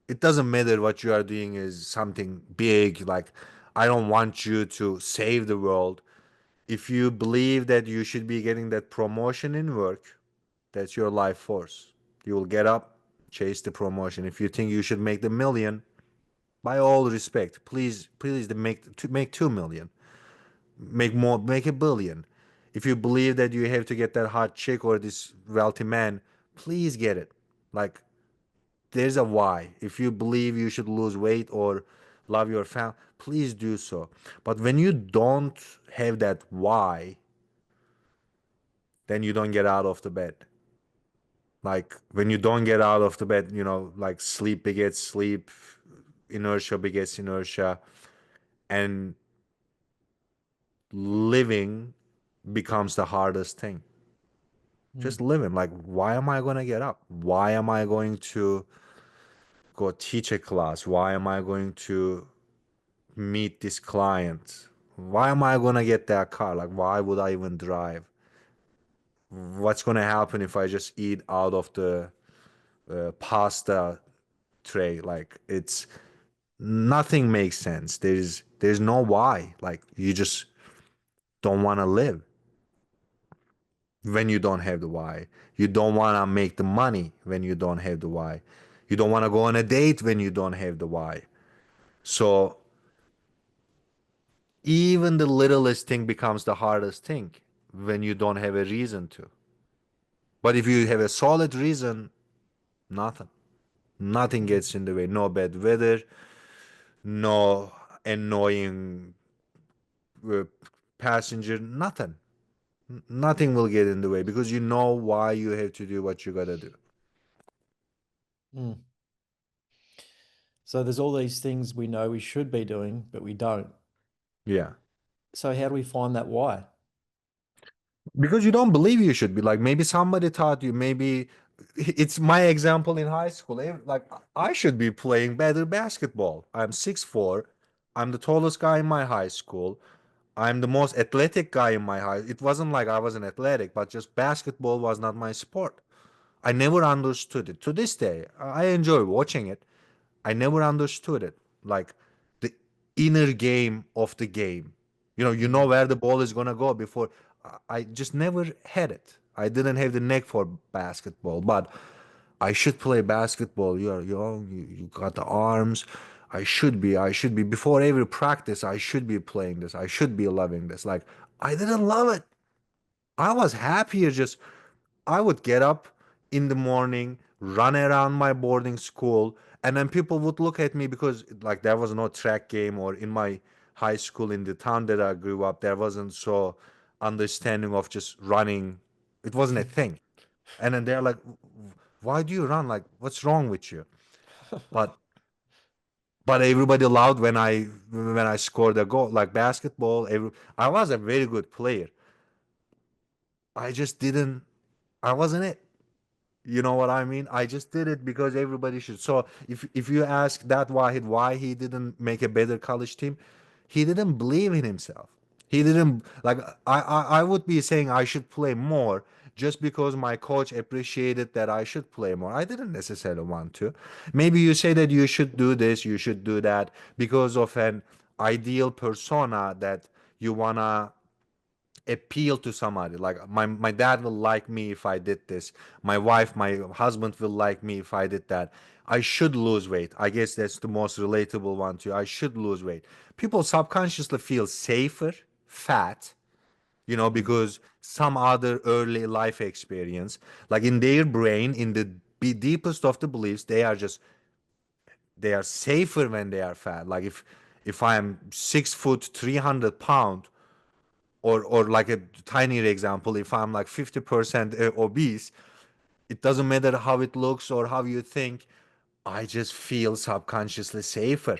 It doesn't matter what you are doing is something big. Like I don't want you to save the world. If you believe that you should be getting that promotion in work, that's your life force. You will get up, chase the promotion. If you think you should make the million, by all respect, please make 2 million, make more, make a billion. If you believe that you have to get that hot chick or this wealthy man, please get it. Like there's a why. If you believe you should lose weight or love your family, please do so. But when you don't have that why, then you don't get out of the bed. Like when you don't get out of the bed, like sleep begets sleep, inertia begets inertia, and living becomes the hardest thing. Mm. Just living. Like, why am I going to get up? Why am I going to go teach a class? Why am I going to meet this client? Why am I going to get that car? Like, why would I even drive? What's going to happen if I just eat out of the pasta tray? Like, it's nothing makes sense. There's no why. Like, you just don't want to live when you don't have the why. You don't want to make the money when you don't have the why. You don't want to go on a date when you don't have the why. So even the littlest thing becomes the hardest thing when you don't have a reason to. But if you have a solid reason, nothing. Nothing Mm. gets in the way. No bad weather, no annoying uh, passenger, nothing. Nothing will get in the way because you know why you have to do what you gotta do. Mm. So there's all these things we know we should be doing, but we don't. Yeah. So how do we find that why? Because you don't believe you should be. Like maybe somebody taught you, maybe it's my example in high school. Like I should be playing better basketball. I'm 6'4". I'm the tallest guy in my high school. I'm the most athletic guy in my high. It wasn't like I wasn't athletic, but just basketball was not my sport. I never understood it. To this day, I enjoy watching it. I never understood it. Like the inner game of the game. You know Mm. where the ball is gonna go before. I just never had it. I didn't have the neck for basketball, but I should play basketball. You got the arms. I should be before every practice. I should be playing this. I should be loving this. Like I didn't love it. I was happier just I would get up. in the morning, run around my boarding school, and then people would look at me because like there was no track game, or in my high school in the town that I grew up, there wasn't so understanding of just running. It wasn't a thing. And then they're like, why do you run? Like, what's wrong with you? But everybody loved when I scored a goal, like basketball. I was a very good player. I just didn't. I wasn't it. You know what I mean? I just did it because everybody should. So if you ask that Wahid why he didn't make a better college team, he didn't believe in himself. He didn't like I would be saying I should play more just because my coach appreciated that I should play more. I didn't necessarily want to. Maybe you say that you should do this, you should do that because of an ideal persona that you wanna appeal to somebody. Like my dad will like me if I did this. My wife, my husband will like me if I did that. I should lose weight. I guess that's the most relatable one too. I should lose weight. People subconsciously feel safer fat, Mm, because some other early life experience, like in their brain, in the deepest of the beliefs, they are safer when they are fat. Like if I am 6 foot 300 pound, or like a tinier example, if I'm like 50% obese, it doesn't matter how it looks or how you think, I just feel subconsciously safer.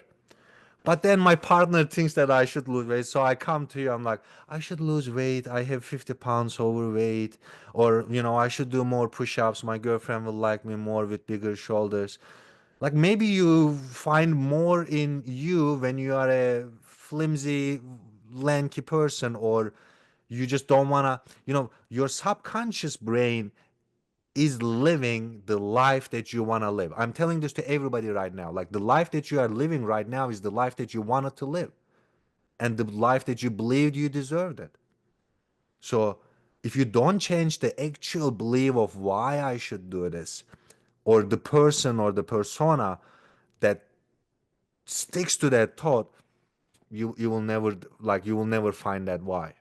But then my partner thinks that I should lose weight, so I come to you, I'm like, I should lose weight, I have 50 pounds overweight, or I should do more push-ups, my girlfriend will like me more with bigger shoulders. Like maybe you find more in you when you are a flimsy, lanky person, or you just don't want to, your subconscious brain is living the life that you want to live. I'm telling this to everybody right now. Like the life that you are living right now is the life that you wanted to live, and the life that you believed you deserved it. So if you don't change the actual belief of why I should do this, or the person or the persona that sticks to that thought, you will never, you will never find that why.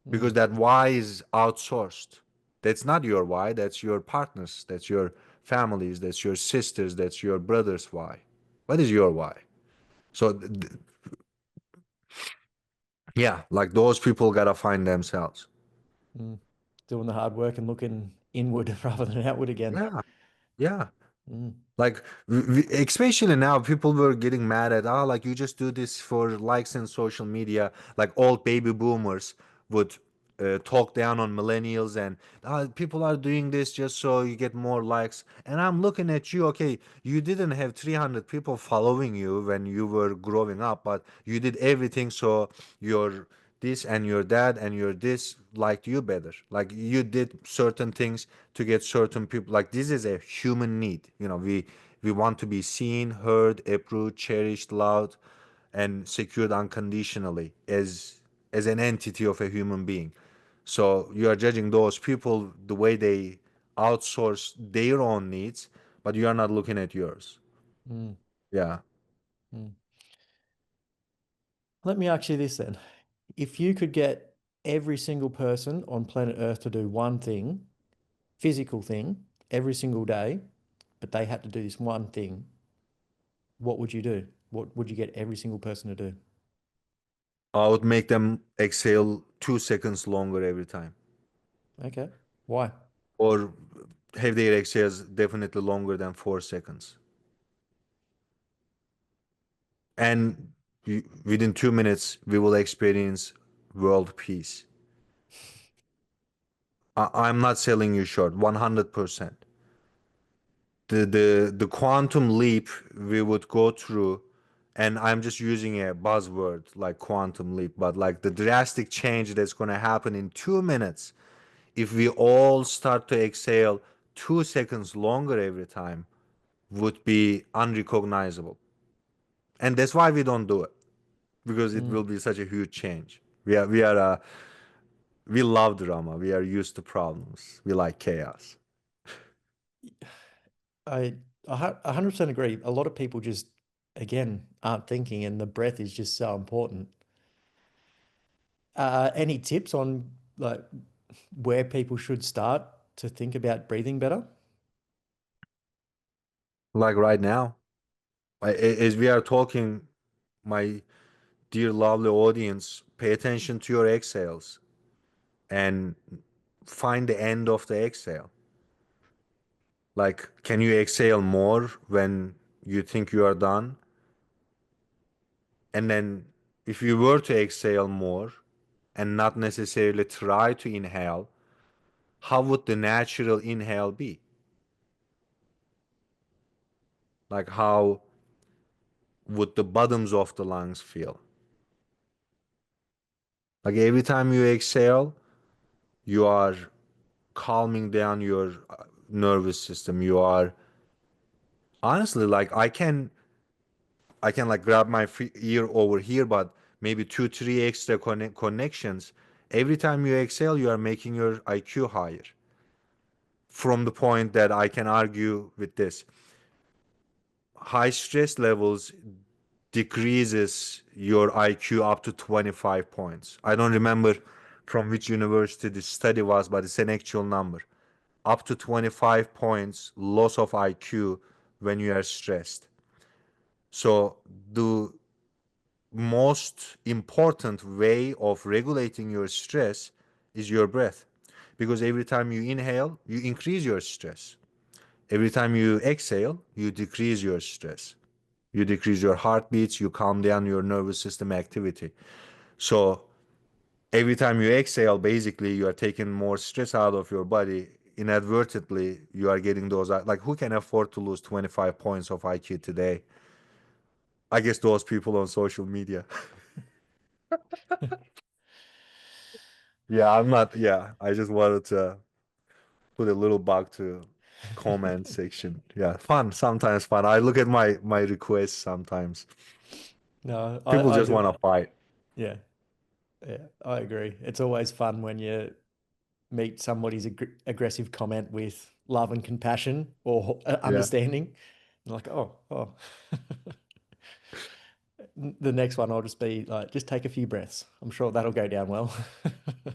mm, Because that why is outsourced. That's not your why, that's your partners, that's your families, that's your sisters, that's your brothers' why. What is your why? So, yeah, like those people gotta find themselves. mm. Doing the hard work and looking inward rather than outward again. Yeah, yeah. Mm, Like, especially now, people were getting mad at, like you just do this for likes and social media. Like old baby boomers would talk down on millennials, and people are doing this just so you get more likes. And I'm looking at you, okay, you didn't have 300 people following you when you were growing up, but you did everything so your this and your dad and your this liked you better. Like you did certain things to get certain people. Like this is a human need. We want to be seen, heard, approved, cherished, loved, and secured unconditionally as an entity of a human being. So you are judging those people the way they outsource their own needs, but you are not looking at yours. mm, Yeah. mm. Let me ask you this then. If you could get every single person on planet Earth to do one thing, physical thing, every single day, but they had to do this one thing, what would you do? What would you get every single person to do? I would make them exhale 2 seconds longer every time, Okay. Why? or have their exhales definitely longer than 4 seconds. And within 2 minutes, we will experience world peace. I'm not selling you short, 100%. The quantum leap we would go through, and I'm just using a buzzword like quantum leap, but like the drastic change that's going to happen in 2 minutes if we all start to exhale 2 seconds longer every time would be unrecognizable. And that's why we don't do it, because it Mm. will be such a huge change. We love drama. We are used to problems. We like chaos. I 100% agree. A lot of people just, again, aren't thinking, and the breath is just so important. Any tips on like where people should start to think about breathing better? Like right now, as we are talking, my dear lovely audience, pay attention to your exhales and find the end of the exhale. Like, can you exhale more when you think you are done? And then, if you were to exhale more and not necessarily try to inhale, how would the natural inhale be? Like, how would the bottoms of the lungs feel? Like, every time you exhale, you are calming down your nervous system. You are honestly like I can like grab my ear over here, but maybe two, three extra connections. Every time you exhale, you are making your IQ higher. From the point that I can argue with this, high stress levels decreases your IQ up to 25 points. I don't remember from which university this study was, but it's an actual number. Up to 25 points loss of IQ when you are stressed. So the most important way of regulating your stress is your breath. Because every time you inhale, you increase your stress. Every time you exhale, you decrease your stress. You decrease your heartbeats, you calm down your nervous system activity. So every time you exhale, basically you are taking more stress out of your body. Inadvertently, you are getting those, like, who can afford to lose 25 points of IQ today? I guess those people on social media. Yeah, I'm not. Yeah, I just wanted to put a little bug to comment section. Yeah, fun. Sometimes fun. I look at my requests sometimes. No, People I just do. want to fight. Yeah, yeah, I agree. It's always fun when you meet somebody's aggressive comment with love and compassion or Yeah. understanding. You're like, oh, oh. The next one, I'll just be like, just take a few breaths. I'm sure that'll go down well.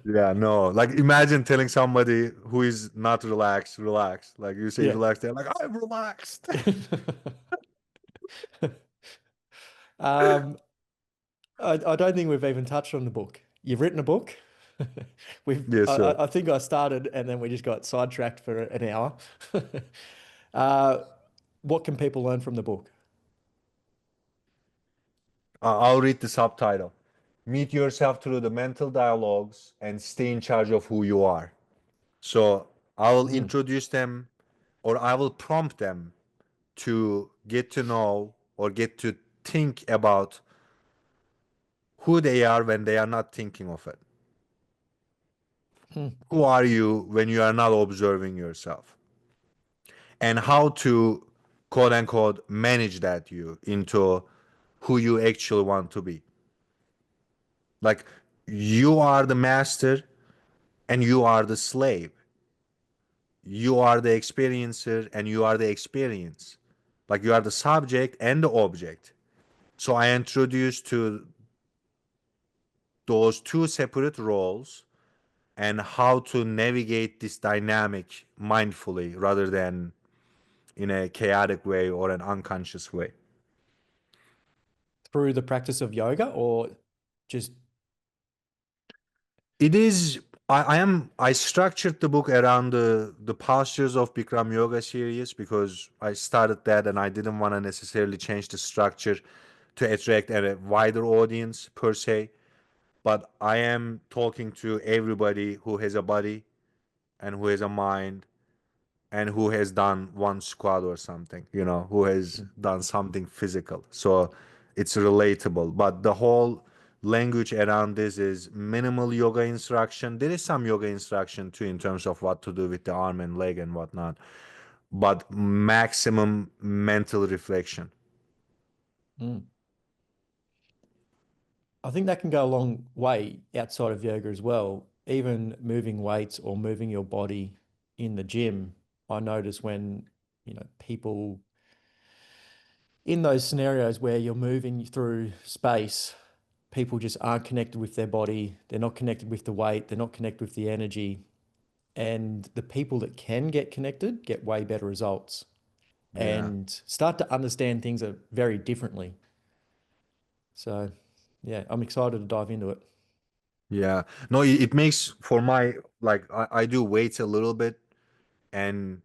Yeah, no. Like imagine telling somebody who is not relaxed, relax. Like you say Yeah. relaxed, they're like, I'm relaxed. Um, I don't think we've even touched on the book. You've written a book. Yes, sir. I think I started and then we just got sidetracked for an hour. Uh, what can people learn from the book? I'll read the subtitle. Meet yourself through the mental dialogues and stay in charge of who you are. So I will Mm, introduce them or I will prompt them to get to know or get to think about who they are when they are not thinking of it. mm. Who are you when you are not observing yourself? And how to quote unquote manage that you into who you actually want to be. Like you are the master and you are the slave. You are the experiencer and you are the experience. Like you are the subject and the object. So I introduced to those two separate roles and how to navigate this dynamic mindfully rather than in a chaotic way or an unconscious way. Through the practice of yoga or just, It is I structured the book around the postures of Bikram yoga series because I started that and I didn't want to necessarily change the structure to attract a wider audience per se. But I am talking to everybody who has a body and who has a mind and who has done one squat or something, who has done something physical. So it's relatable. But the whole language around this is minimal yoga instruction. There is some yoga instruction too in terms of what to do with the arm and leg and whatnot, but maximum mental reflection. mm. I think that can go a long way outside of yoga as well. Even moving weights or moving your body in the gym, I notice when, people in those scenarios where you're moving through space, people just aren't connected with their body. They're not connected with the weight. They're not connected with the energy. And the people that can get connected get way better results. Yeah. and start to understand things very differently. So, yeah, I'm excited to dive into it. Yeah. No, it makes for my like I do weights a little bit, and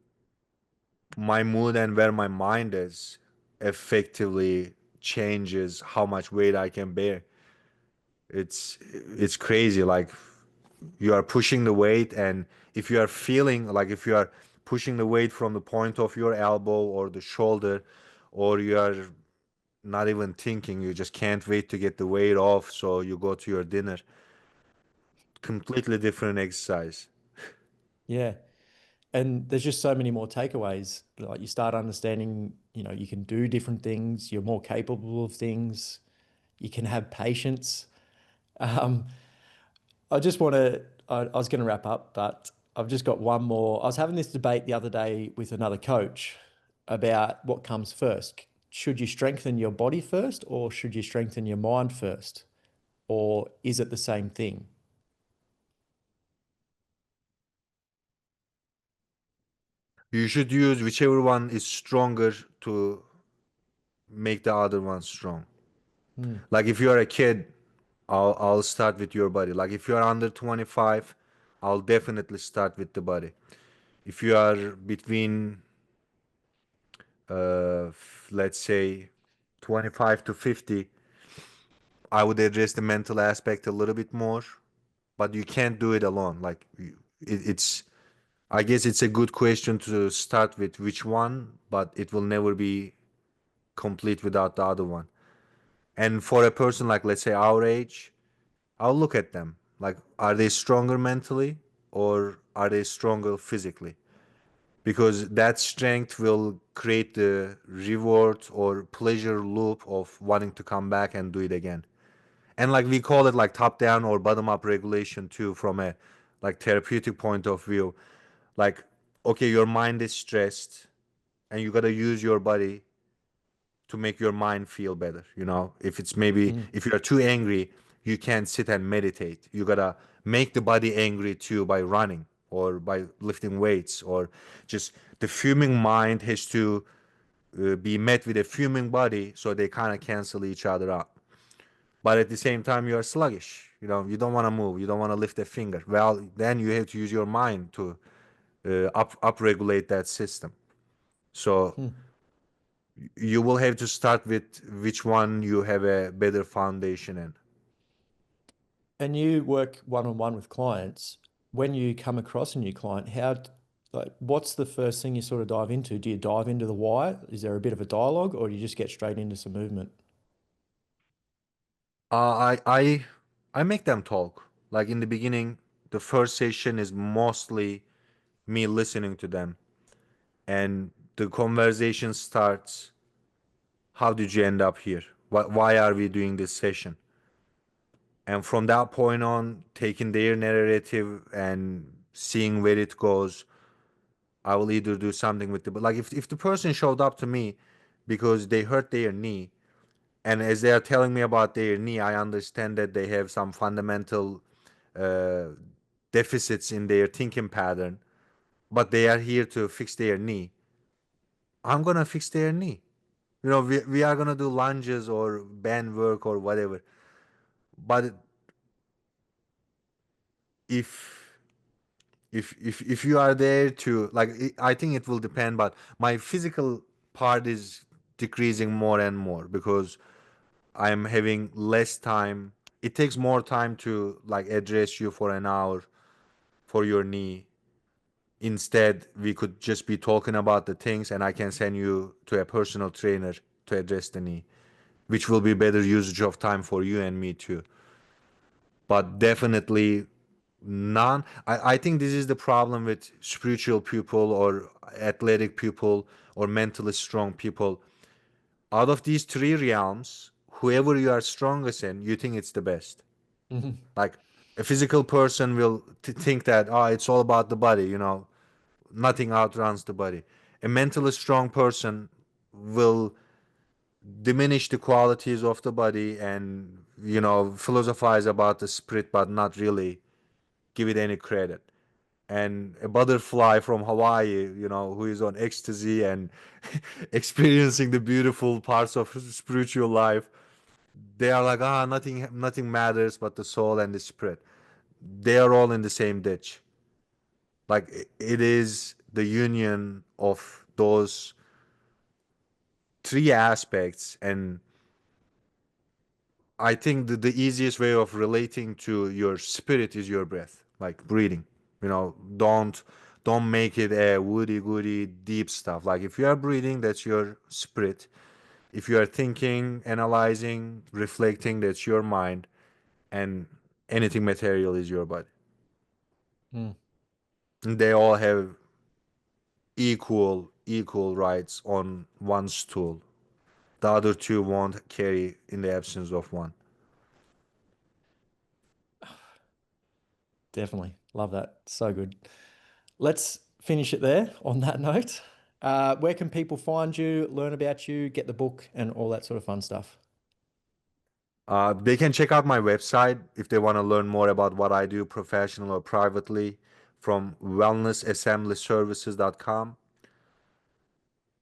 my mood and where my mind is effectively changes how much weight I can bear. It's crazy. Like you are pushing the weight, and if you are feeling like if you are pushing the weight from the point of your elbow or the shoulder, or you are not even thinking, you just can't wait to get the weight off, so you go to your dinner. Completely different exercise. Yeah. And there's just so many more takeaways. Like you start understanding, you can do different things, you're more capable of things, you can have patience. Um, I just want to, I was going to wrap up, but I've just got one more. I was having this debate the other day with another coach about what comes first. Should you strengthen your body first, or should you strengthen your mind first? Or is it the same thing? You should use whichever one is stronger to make the other one strong. Hmm. Like if you're a kid, I'll start with your body. Like if you're under 25, I'll definitely start with the body. If you are between let's say 25 to 50, I would address the mental aspect a little bit more, but you can't do it alone. Like it's I guess it's a good question to start with which one, but it will never be complete without the other one. And for a person like let's say our age, I'll look at them. Like, are they stronger mentally or are they stronger physically? Because that strength will create the reward or pleasure loop of wanting to come back and do it again. And like we call it like top down or bottom up regulation too, from a like therapeutic point of view. Like, okay, your mind is stressed and you got to use your body to make your mind feel better. If it's maybe Mm. if you're too angry, you can't sit and meditate. You gotta make the body angry too by running or by lifting weights, or just the fuming mind has to be met with a fuming body, so they kind of cancel each other out. But at the same time, you are sluggish. You don't want to move. You don't want to lift a finger. Well, then you have to use your mind to up regulate that system. So Hmm. you will have to start with which one you have a better foundation in. And you work one on one with clients. When you come across a new client, like, what's the first thing you sort of dive into? Do you dive into the why? Is there a bit of a dialogue, or do you just get straight into some movement? I make them talk. Like in the beginning, the first session is mostly me listening to them, and the conversation starts. How did you end up here? Why are we doing this session? And from that point on, taking their narrative and seeing where it goes, I will either do something with it. But like if the person showed up to me because they hurt their knee, and as they are telling me about their knee, I understand that they have some fundamental uh, deficits in their thinking pattern, but they are here to fix their knee. I'm gonna fix their knee. We are gonna do lunges or band work or whatever. But if if you are there to like, I think it will depend. But my physical part is decreasing more and more because I'm having less time. It takes more time to like address you for an hour for your knee. Instead, we could just be talking about the things, and I can send you to a personal trainer to address the knee, which will be better usage of time for you and me too. But definitely none. I think this is the problem with spiritual people or athletic people or mentally strong people. Out of these three realms, whoever you are strongest in, you think it's the best. Mhm. Like a physical person will think that, oh, it's all about the body, nothing outruns the body. A mentally strong person will diminish the qualities of the body and, philosophize about the spirit, but not really give it any credit. and a butterfly from Hawaii, who is on ecstasy and experiencing the beautiful parts of spiritual life. They are like, nothing matters but the soul and the spirit. They are all in the same ditch. Like it is the union of those three aspects. And I think that the easiest way of relating to your spirit is your breath, like breathing. Don't make it a woody goody deep stuff. Like if you are breathing, that's your spirit. If you are thinking, analyzing, reflecting, that's your mind. And anything material is your body. Mm. And they all have equal rights on one stool. The other two won't carry in the absence of one. Definitely. Love that. So good. Let's finish it there on that note. Where can people find you, learn about you, get the book, and all that sort of fun stuff? They can check out my website if they want to learn more about what I do professionally or privately from wellnessassemblyservices.com.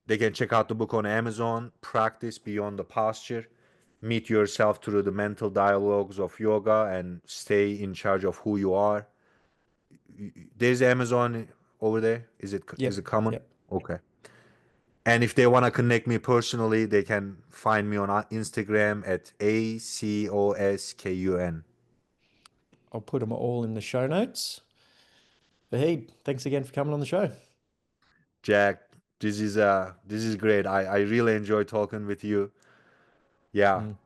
They can check out the book on Amazon, Practice Beyond the Posture. Meet yourself through the mental dialogues of yoga and stay in charge of who you are. There's Amazon over there. Is it Yep. common? Yep. Okay. And if they want to connect me personally, they can find me on Instagram at ACOSKUN. I'll put them all in the show notes. Vahid, thanks again for coming on the show. Jack, this is great. I really enjoy talking with you. Yeah, Mm.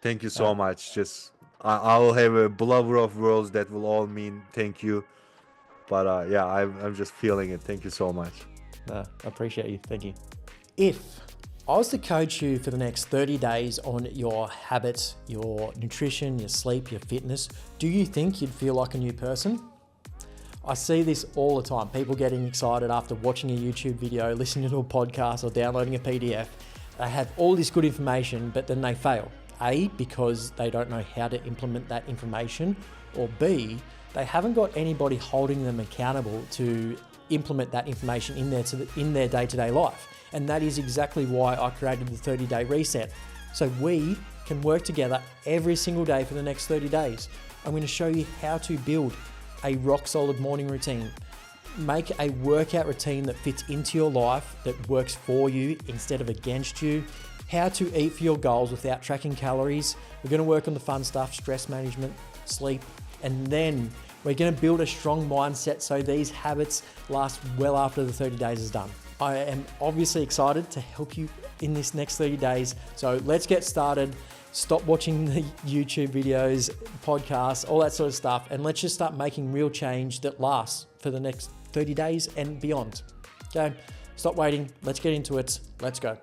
thank you Uh, so much. Just I will have a blubber of words that will all mean thank you. But yeah, I'm just feeling it. Thank you so much. I appreciate you. Thank you. If I was to coach you for the next 30 days on your habits, your nutrition, your sleep, your fitness, do you think you'd feel like a new person? I see this all the time. People getting excited after watching a YouTube video, listening to a podcast, or downloading a PDF. They have all this good information, but then they fail. A, because they don't know how to implement that information, or B, they haven't got anybody holding them accountable to implement that information in their day-to-day life. And that is exactly why I created the 30-day reset. So we can work together every single day for the next 30 days. I'm going to show you how to build a rock solid morning routine. Make a workout routine that fits into your life, that works for you instead of against you. How to eat for your goals without tracking calories. We're going to work on the fun stuff, stress management, sleep, and then we're going to build a strong mindset so these habits last well after the 30 days is done. I am obviously excited to help you in this next 30 days. So let's get started. Stop watching the YouTube videos, podcasts, all that sort of stuff, and let's just start making real change that lasts for the next 30 days and beyond. Okay, stop waiting. Let's get into it. Let's go.